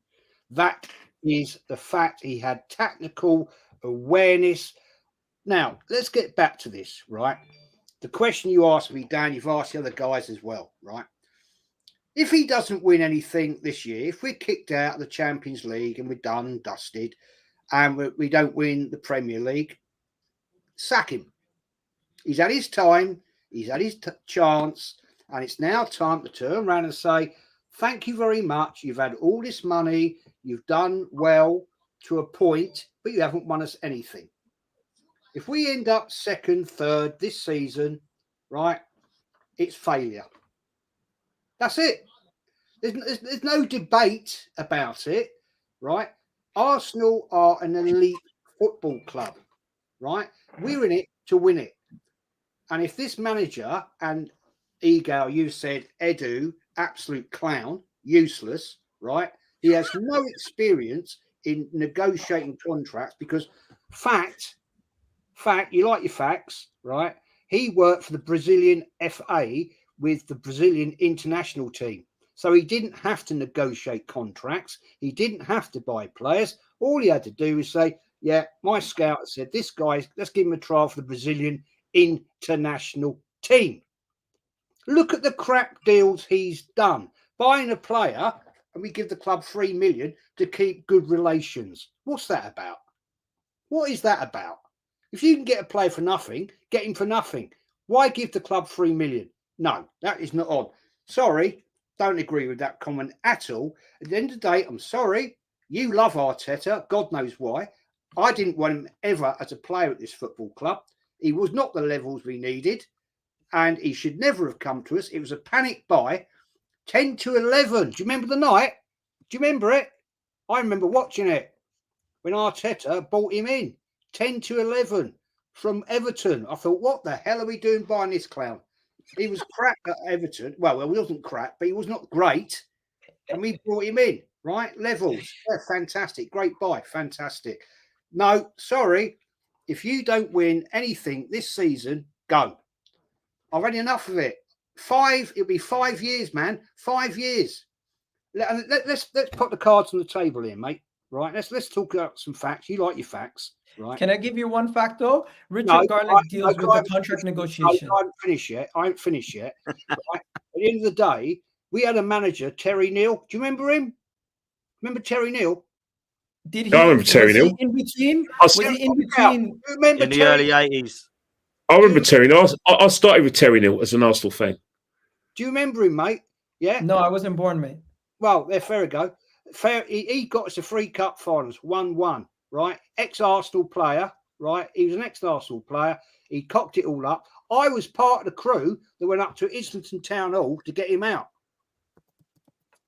That is the fact. He had tactical awareness. Now, let's get back to this, right? the question you asked me, Dan, you've asked the other guys as well, right? If he doesn't win anything this year, if we're kicked out of the Champions League and we're done and dusted, and we don't win the Premier League, sack him. He's had his time, he's had his chance, and it's now time to turn around and say, thank you very much. You've had all this money, you've done well to a point, but you haven't won us anything. If we end up second, third this season, right, it's failure. That's it. There's no debate about it, right? Arsenal are an elite football club, right? We're in it to win it. And if this manager and Ødegaard, you said Edu, absolute clown, useless, right? He has no experience in negotiating contracts because fact, you like your facts, right? He worked for the Brazilian FA with the Brazilian international team. So he didn't have to negotiate contracts. He didn't have to buy players. All he had to do was say, yeah, my scout said, this guy, let's give him a trial for the Brazilian international team. Look at the crap deals he's done. Buying a player, and we give the club 3 million to keep good relations. What's that about? What is that about? If you can get a player for nothing, get him for nothing. Why give the club 3 million? No, that is not on. Sorry, don't agree with that comment at all. At the end of the day, I'm sorry. You love Arteta. God knows why. I didn't want him ever as a player at this football club. He was not the levels we needed. And he should never have come to us. It was a panic buy. 10 to 11. Do you remember the night? Do you remember it? I remember watching it when Arteta bought him in. 10 to 11 from Everton. I thought, what the hell are we doing buying this clown? He was crap at Everton. Well, he wasn't crap, but he was not great. And we brought him in, right? Levels. Yeah, fantastic. Great buy. Fantastic. No, sorry. If you don't win anything this season, go. I've had enough of it. It'll be 5 years, man. 5 years. Let's put the cards on the table here, mate. Right? Let's talk about some facts. You like your facts, right? Can I give you one fact though? Richard Garlick deals with the contract negotiation. I haven't finished yet. Right? At the end of the day, we had a manager, Terry Neal. Do you remember him? Remember Terry Neal? Did he? I remember Terry Neal. In between? Was he in between? Remember In the early 80s. I remember Terry Neal. I started with Terry Neal as an Arsenal fan. Do you remember him, mate? Yeah. No, I wasn't born, mate. Well, there we go. He got us to 3 cup finals, 1-1, right? Ex-Arsenal player, right? He was an ex-Arsenal player. He cocked it all up. I was part of the crew that went up to Islington Town Hall to get him out.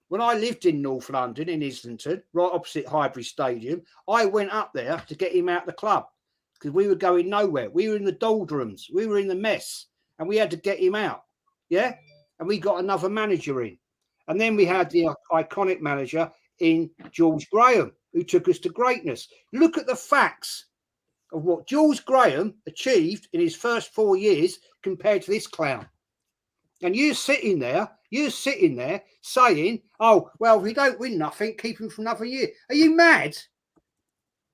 When I lived in North London, in Islington, right opposite Highbury Stadium, I went up there to get him out of the club because we were going nowhere. We were in the doldrums. We were in the mess and we had to get him out. Yeah? And we got another manager in. And then we had the iconic manager in George Graham, who took us to greatness. Look at the facts of what George Graham achieved in his first 4 years compared to this clown. And you're sitting there saying, oh, well, if we don't win nothing, keep him for another year. Are you mad?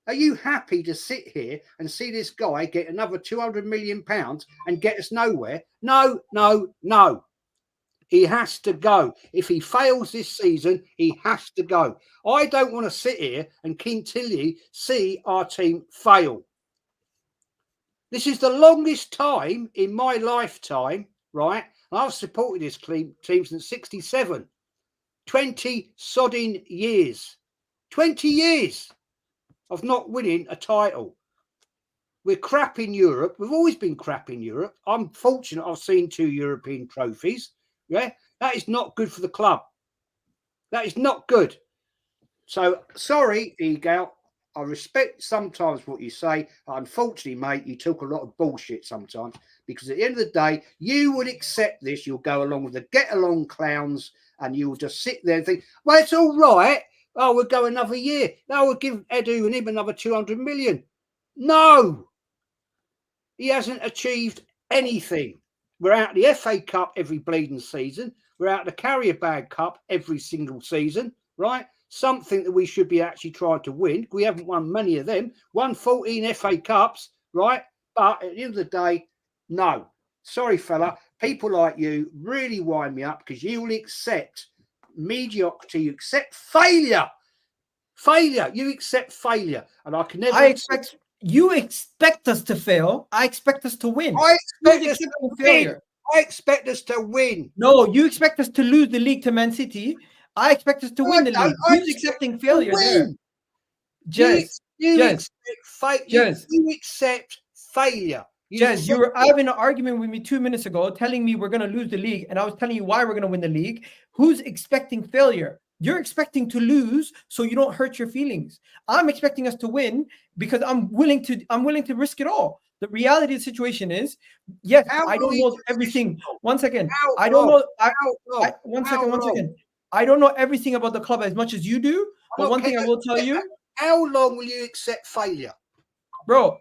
Are you happy to sit here and see this guy get another £200 million and get us nowhere? No, no, no. He has to go. If he fails this season, he has to go. I don't want to sit here and continually see our team fail. This is the longest time in my lifetime, right? I've supported this team since 67. 20 sodding years. 20 years of not winning a title. We're crap in Europe. We've always been crap in Europe. I'm fortunate I've seen 2 European trophies. Yeah, that is not good for the club. That is not good. So, sorry, Ødegaard. I respect sometimes what you say. Unfortunately, mate, you talk a lot of bullshit sometimes because at the end of the day, you would accept this. You'll go along with the get-along clowns and you will just sit there and think, well, it's all right. Oh, we'll go another year. No, we'll give Edu and him another 200 million. No. He hasn't achieved anything. We're out the FA Cup every bleeding season. We're out the Carrier Bag Cup every single season, right? Something that we should be actually trying to win. We haven't won many of them. Won 14 FA Cups, right? But at the end of the day, no. sorry, fella, people like you really wind me up because you will accept mediocrity, you accept failure. Failure. You accept failure. And I can never you expect us to fail. I expect us to win. I expect us to win. I expect us to win. No, you expect us to lose the league to Man City. I expect us to win the league. Who's accepting failure there? Jez, you accept failure. Jez, you were having an argument with me 2 minutes ago, telling me we're going to lose the league, and I was telling you why we're going to win the league. Who's expecting failure? You're expecting to lose so you don't hurt your feelings. I'm expecting us to win because I'm willing to risk it all. The reality of the situation is, yes, I don't know everything. One second. I don't know. One second. I don't know everything about the club as much as you do. But one thing I will tell you. How long will you accept failure? Bro,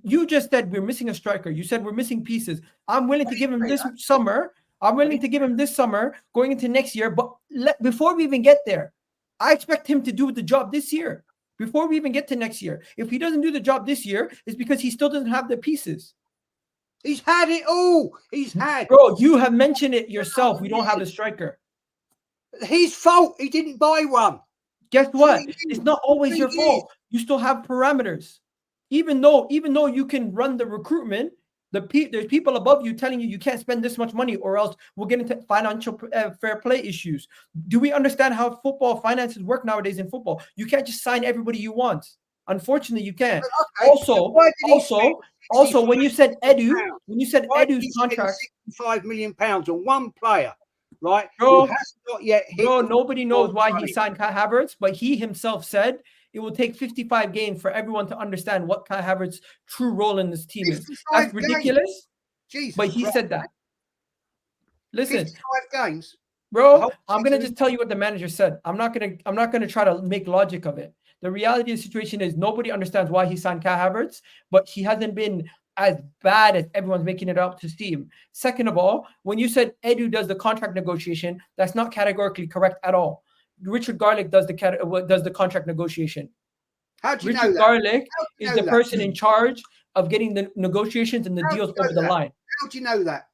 you just said we're missing a striker. You said we're missing pieces. I'm willing to give him this summer. I'm willing to give him this summer going into next year. But before we even get there, I expect him to do the job this year. Before we even get to next year. If he doesn't do the job this year, it's because he still doesn't have the pieces. He's had it all. Bro, you have mentioned it yourself. We don't have a striker. His fault. He didn't buy one. Guess what? It's not always your fault. You still have parameters. Even though you can run the recruitment, there's people above you telling you can't spend this much money or else we'll get into financial fair play issues. Do we understand how football finances work nowadays in football? You can't just sign everybody you want. Unfortunately, you can't. Okay. Also, when you said Edu's contract, £65 million on one player, right? Bro, nobody knows why he signed Kai Havertz, but he himself said it will take 55 games for everyone to understand what Kai Havertz's true role in this team is. That's ridiculous. But he said that. Listen, 55 games, bro. I'm gonna just tell you what the manager said. I'm not gonna try to make logic of it. The reality of the situation is nobody understands why he signed Kai Havertz, but he hasn't been as bad as everyone's making it out to seem. Second of all, when you said Edu does the contract negotiation, that's not categorically correct at all. Richard Garlick does the contract negotiation. How do you Richard know Garlick is the person in charge of getting the negotiations and the deals over the line. How do you know that?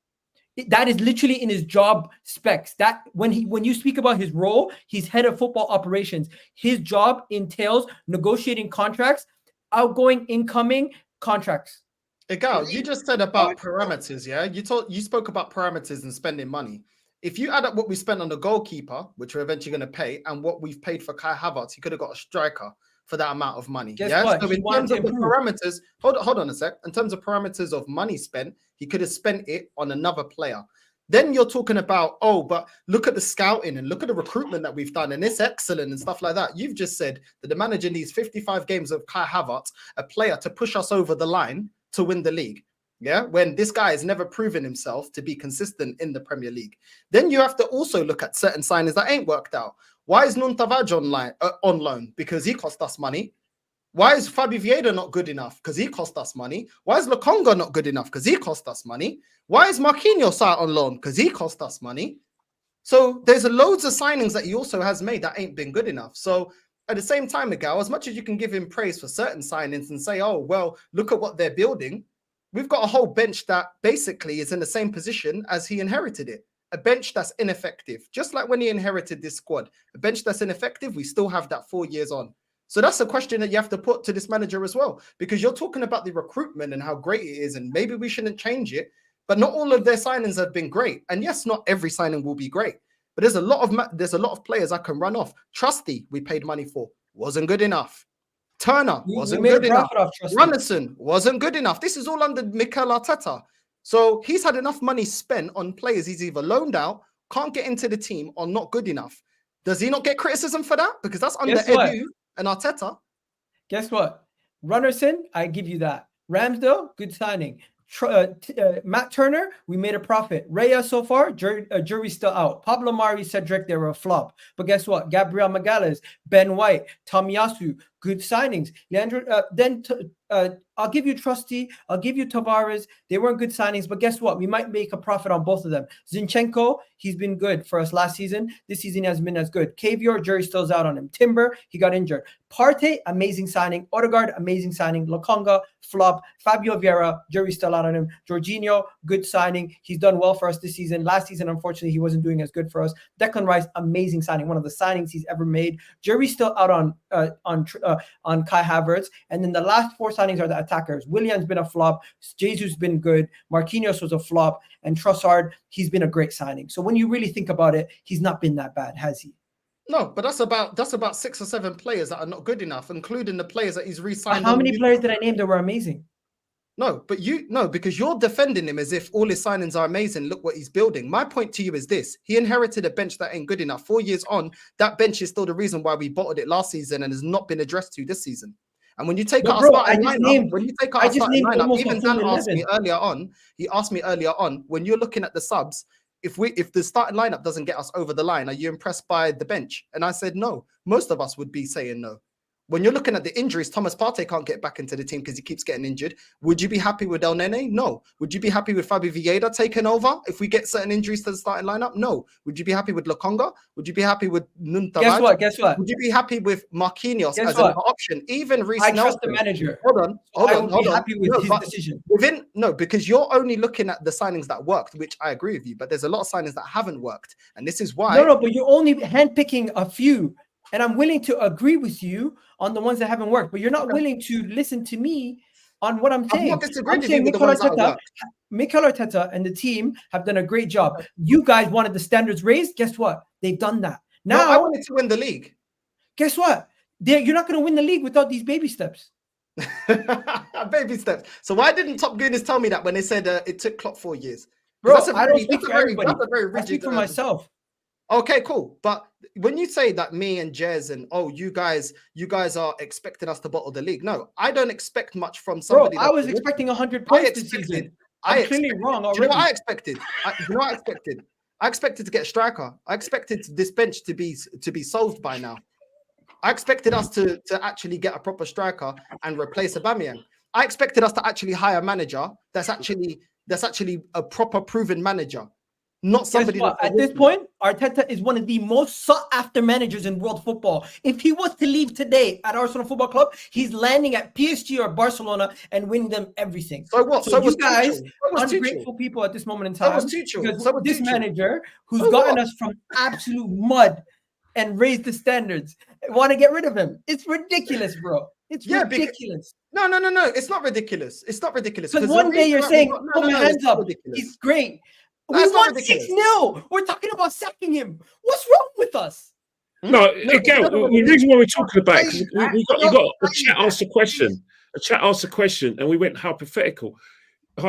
That is literally in his job specs. That when you speak about his role, he's head of football operations. His job entails negotiating contracts, outgoing, incoming contracts. Ødegaard, you just said about parameters, yeah? You spoke about parameters and spending money. If you add up what we spent on the goalkeeper, which we're eventually going to pay, and what we've paid for Kai Havertz, he could have got a striker for that amount of money. Guess yeah. what? So in terms of the parameters, hold on a sec. In terms of parameters of money spent, he could have spent it on another player. Then you're talking about, but look at the scouting and look at the recruitment that we've done, and it's excellent and stuff like that. You've just said that the manager needs 55 games of Kai Havertz, a player to push us over the line to win the league. Yeah, when this guy has never proven himself to be consistent in the Premier League. Then you have to also look at certain signings that ain't worked out. Why is Nuntavaj on loan? Because he cost us money. Why is Fabi Vieira not good enough? Because he cost us money. Why is Lokonga not good enough? Because he cost us money. Why is Marquinhos out on loan? Because he cost us money. So there's loads of signings that he also has made that ain't been good enough. So at the same time, Miguel, as much as you can give him praise for certain signings and say, look at what they're building, we've got a whole bench that basically is in the same position as he inherited it. A bench that's ineffective. Just like when he inherited this squad. A bench that's ineffective, we still have that 4 years on. So that's a question that you have to put to this manager as well. Because you're talking about the recruitment and how great it is, and maybe we shouldn't change it. But not all of their signings have been great. And yes, not every signing will be great. But there's a lot of players I can run off. Trusty, we paid money for. Wasn't good enough. Turner wasn't good enough. Runnison wasn't good enough. This is all under Mikel Arteta. So he's had enough money spent on players he's either loaned out, can't get into the team, or not good enough. Does he not get criticism for that? Because that's under Edu and Arteta. Guess what? Runnison, I give you that. Ramsdale, good signing. Matt Turner, we made a profit. Raya so far, jury's still out. Pablo Mari, Cedric, they were a flop. But guess what? Gabriel Magalhaes, Ben White, Tomiyasu, good signings. Leandro, I'll give you Trusty, I'll give you Tavares. They weren't good signings, but guess what? We might make a profit on both of them. Zinchenko, he's been good for us last season. This season he hasn't been as good. Kavior, jury still's out on him. Timber, he got injured. Partey, amazing signing. Ødegaard, amazing signing. Lokonga, flop. Fabio Vieira, jury still out on him. Jorginho, good signing. He's done well for us this season. Last season, unfortunately, he wasn't doing as good for us. Declan Rice, amazing signing. One of the signings he's ever made. Jury still out on Kai Havertz. And then the last 4 signings are the attackers. Willian's been a flop. Jesus been good. Marquinhos was a flop. And Trossard, he's been a great signing. So when you really think about it, he's not been that bad, has he? No, but that's about 6 or 7 players that are not good enough, including the players that he's re-signed. How many players did I name that were amazing? No, but because you're defending him as if all his signings are amazing. Look what he's building. My point to you is this: he inherited a bench that ain't good enough. 4 years on, that bench is still the reason why we bottled it last season and has not been addressed to this season. And when you take out our starting lineup, even Dan asked me earlier on. He asked me earlier on, when you're looking at the subs, if the starting lineup doesn't get us over the line, are you impressed by the bench? And I said no. Most of us would be saying no. When you're looking at the injuries, Thomas Partey can't get back into the team because he keeps getting injured. Would you be happy with El Nene? No. Would you be happy with Fabio Vieira taking over if we get certain injuries to the starting lineup? No. Would you be happy with Lokonga? Would you be happy with Nuntavage? Guess what? Would you be happy with Marquinhos as an option? Even Reece I trust Nelson. the manager. Hold on. Happy with his decision. Because you're only looking at the signings that worked, which I agree with you, but there's a lot of signings that haven't worked. And this is why. No, but you're only handpicking a few. And I'm willing to agree with you on the ones that haven't worked, but you're not willing to listen to me on what I'm saying. I'm saying Mikel Arteta and the team have done a great job. You guys wanted the standards raised. Guess what? They've done that. Now I wanted to win the league. Guess what? You're not going to win the league without these baby steps. Baby steps. So why didn't Top Gooners tell me that when they said it took Klopp 4 years? Bro, I don't speak for everybody. I speak for myself. Okay, cool. But when you say that me and Jez and you guys are expecting us to bottle the league, no, I don't expect much from somebody. Bro, I was expecting 100 points this season. I'm clearly wrong already. Do you know what I expected? I expected to get a striker. I expected this bench to be solved by now. I expected us to actually get a proper striker and replace Aubameyang. I expected us to actually hire a manager that's actually a proper proven manager. Not somebody. At this point, Arteta is one of the most sought after managers in world football. If he was to leave today at Arsenal Football Club, he's landing at PSG or Barcelona and winning them everything. So what? So you guys, ungrateful people at this moment in time. This manager who's gotten us from absolute mud and raised the standards, want to get rid of him. It's ridiculous, bro. It's ridiculous. No. It's not ridiculous. It's not ridiculous. Because one day you're saying, put my hands up. He's great. We won 6-0. We're talking about sacking him. What's wrong with us? No, again, the reason why we're talking about it, because you got a chat asked a question. A chat asked a question, and we went hypothetical. No,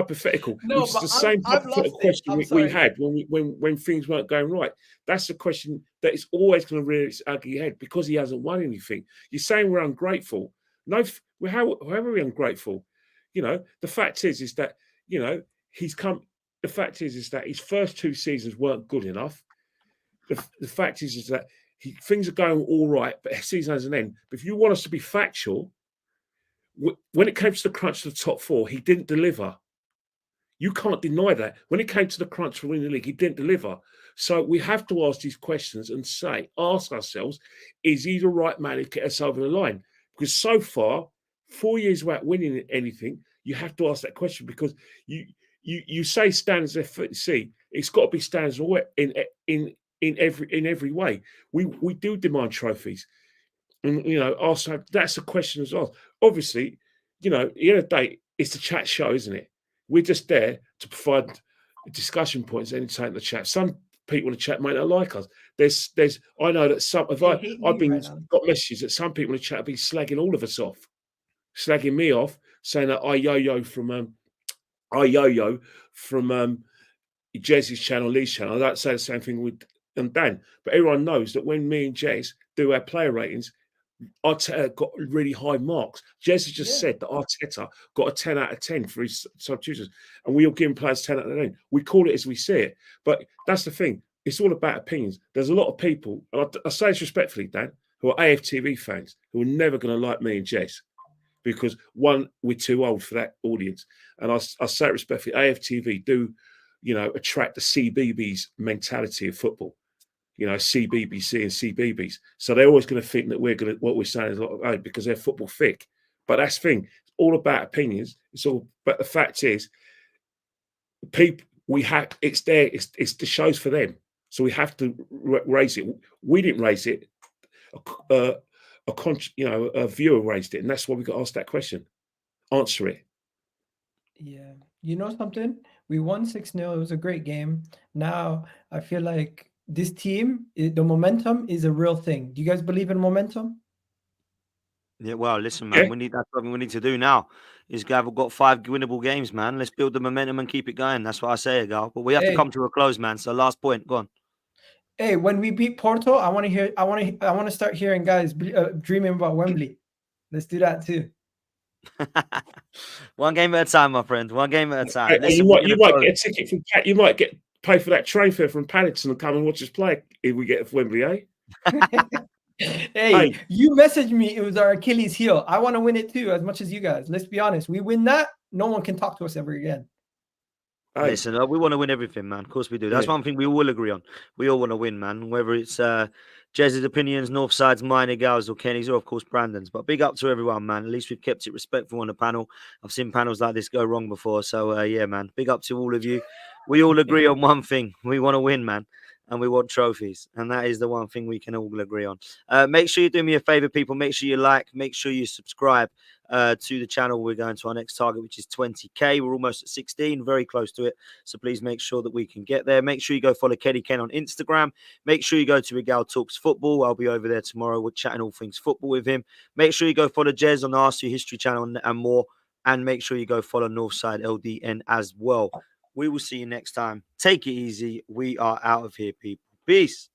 which is the same hypothetical question we had when things weren't going right. That's the question that is always going to rear its ugly head because he hasn't won anything. You're saying we're ungrateful. No, how are we ungrateful? The fact is that he's come. The fact is that his first 2 seasons weren't good enough. The fact is that things are going all right, but his season has an end. But if you want us to be factual, when it came to the crunch of the top 4, he didn't deliver. You can't deny that. When it came to the crunch for winning the league, he didn't deliver. So we have to ask these questions and ask ourselves, is he the right man to get us over the line? Because so far, 4 years without winning anything, you have to ask that question because you say standards FC, it's got to be standards in every way. We do demand trophies, and also that's a question as well. Obviously, at the end of the day, it's a chat show, isn't it? We're just there to provide discussion points and entertain the chat. Some people in the chat might not like us. I know that some of I've got messages that some people in the chat have been slagging all of us off, slagging me off, saying that I yo-yo from Jez's channel, Lee's channel. I don't say the same thing with Dan, but everyone knows that when me and Jez do our player ratings, Arteta got really high marks. Jez has just said that Arteta got a 10 out of 10 for his substitutions, and we all give him players 10 out of 10. We call it as we see it, but that's the thing. It's all about opinions. There's a lot of people, and I say this respectfully, Dan, who are AFTV fans who are never going to like me and Jez. because one, we're too old for that audience, and I say it respectfully, AFTV do, attract the CBBS mentality of football. CBBC and CBBS. So they're always going to think that what we're saying is because they're football thick. But that's the thing. It's all about opinions. But the fact is, people, it's there. It's the show's for them. So we have to raise it. We didn't raise it. A viewer raised it, and that's why we got asked that question. Answer it. Yeah. You know something? We won 6-0. It was a great game. Now I feel like this team, the momentum is a real thing. Do you guys believe in momentum? Yeah, well, listen, man, that's something we need to do now. Is Gabriel got 5 winnable games, man. Let's build the momentum and keep it going. That's what I say, Gal. But we have to come to a close, man. So last point, go on. Hey, when we beat Porto, I want to start hearing guys dreaming about Wembley. Let's do that too. One game at a time, my friend. One game at a time. Listen, you might get a ticket from Pat. You might pay for that train fare from Paddington and come and watch us play if we get to Wembley, eh? Hey, you messaged me. It was our Achilles heel. I want to win it too, as much as you guys. Let's be honest. We win that, no one can talk to us ever again. Listen, we want to win everything, man. Of course we do. That's one thing we all agree on. We all want to win, man. Whether it's Jez's opinions, Northside's, mine, Gal's, or Kenny's, or of course Brandon's. But big up to everyone, man. At least we've kept it respectful on the panel. I've seen panels like this go wrong before. So, yeah, man. Big up to all of you. We all agree on one thing. We want to win, man. And we want trophies. And that is the one thing we can all agree on. Make sure you do me a favor, people. Make sure you like. Make sure you subscribe to the channel. We're going to our next target, which is 20K. We're almost at 16, very close to it. So please make sure that we can get there. Make sure you go follow Kenny Ken on Instagram. Make sure you go to Regal Talks Football. I'll be over there tomorrow. We're chatting all things football with him. Make sure you go follow Jez on the RC History channel and more. And make sure you go follow Northside LDN as well. We will see you next time. Take it easy. We are out of here, people. Peace.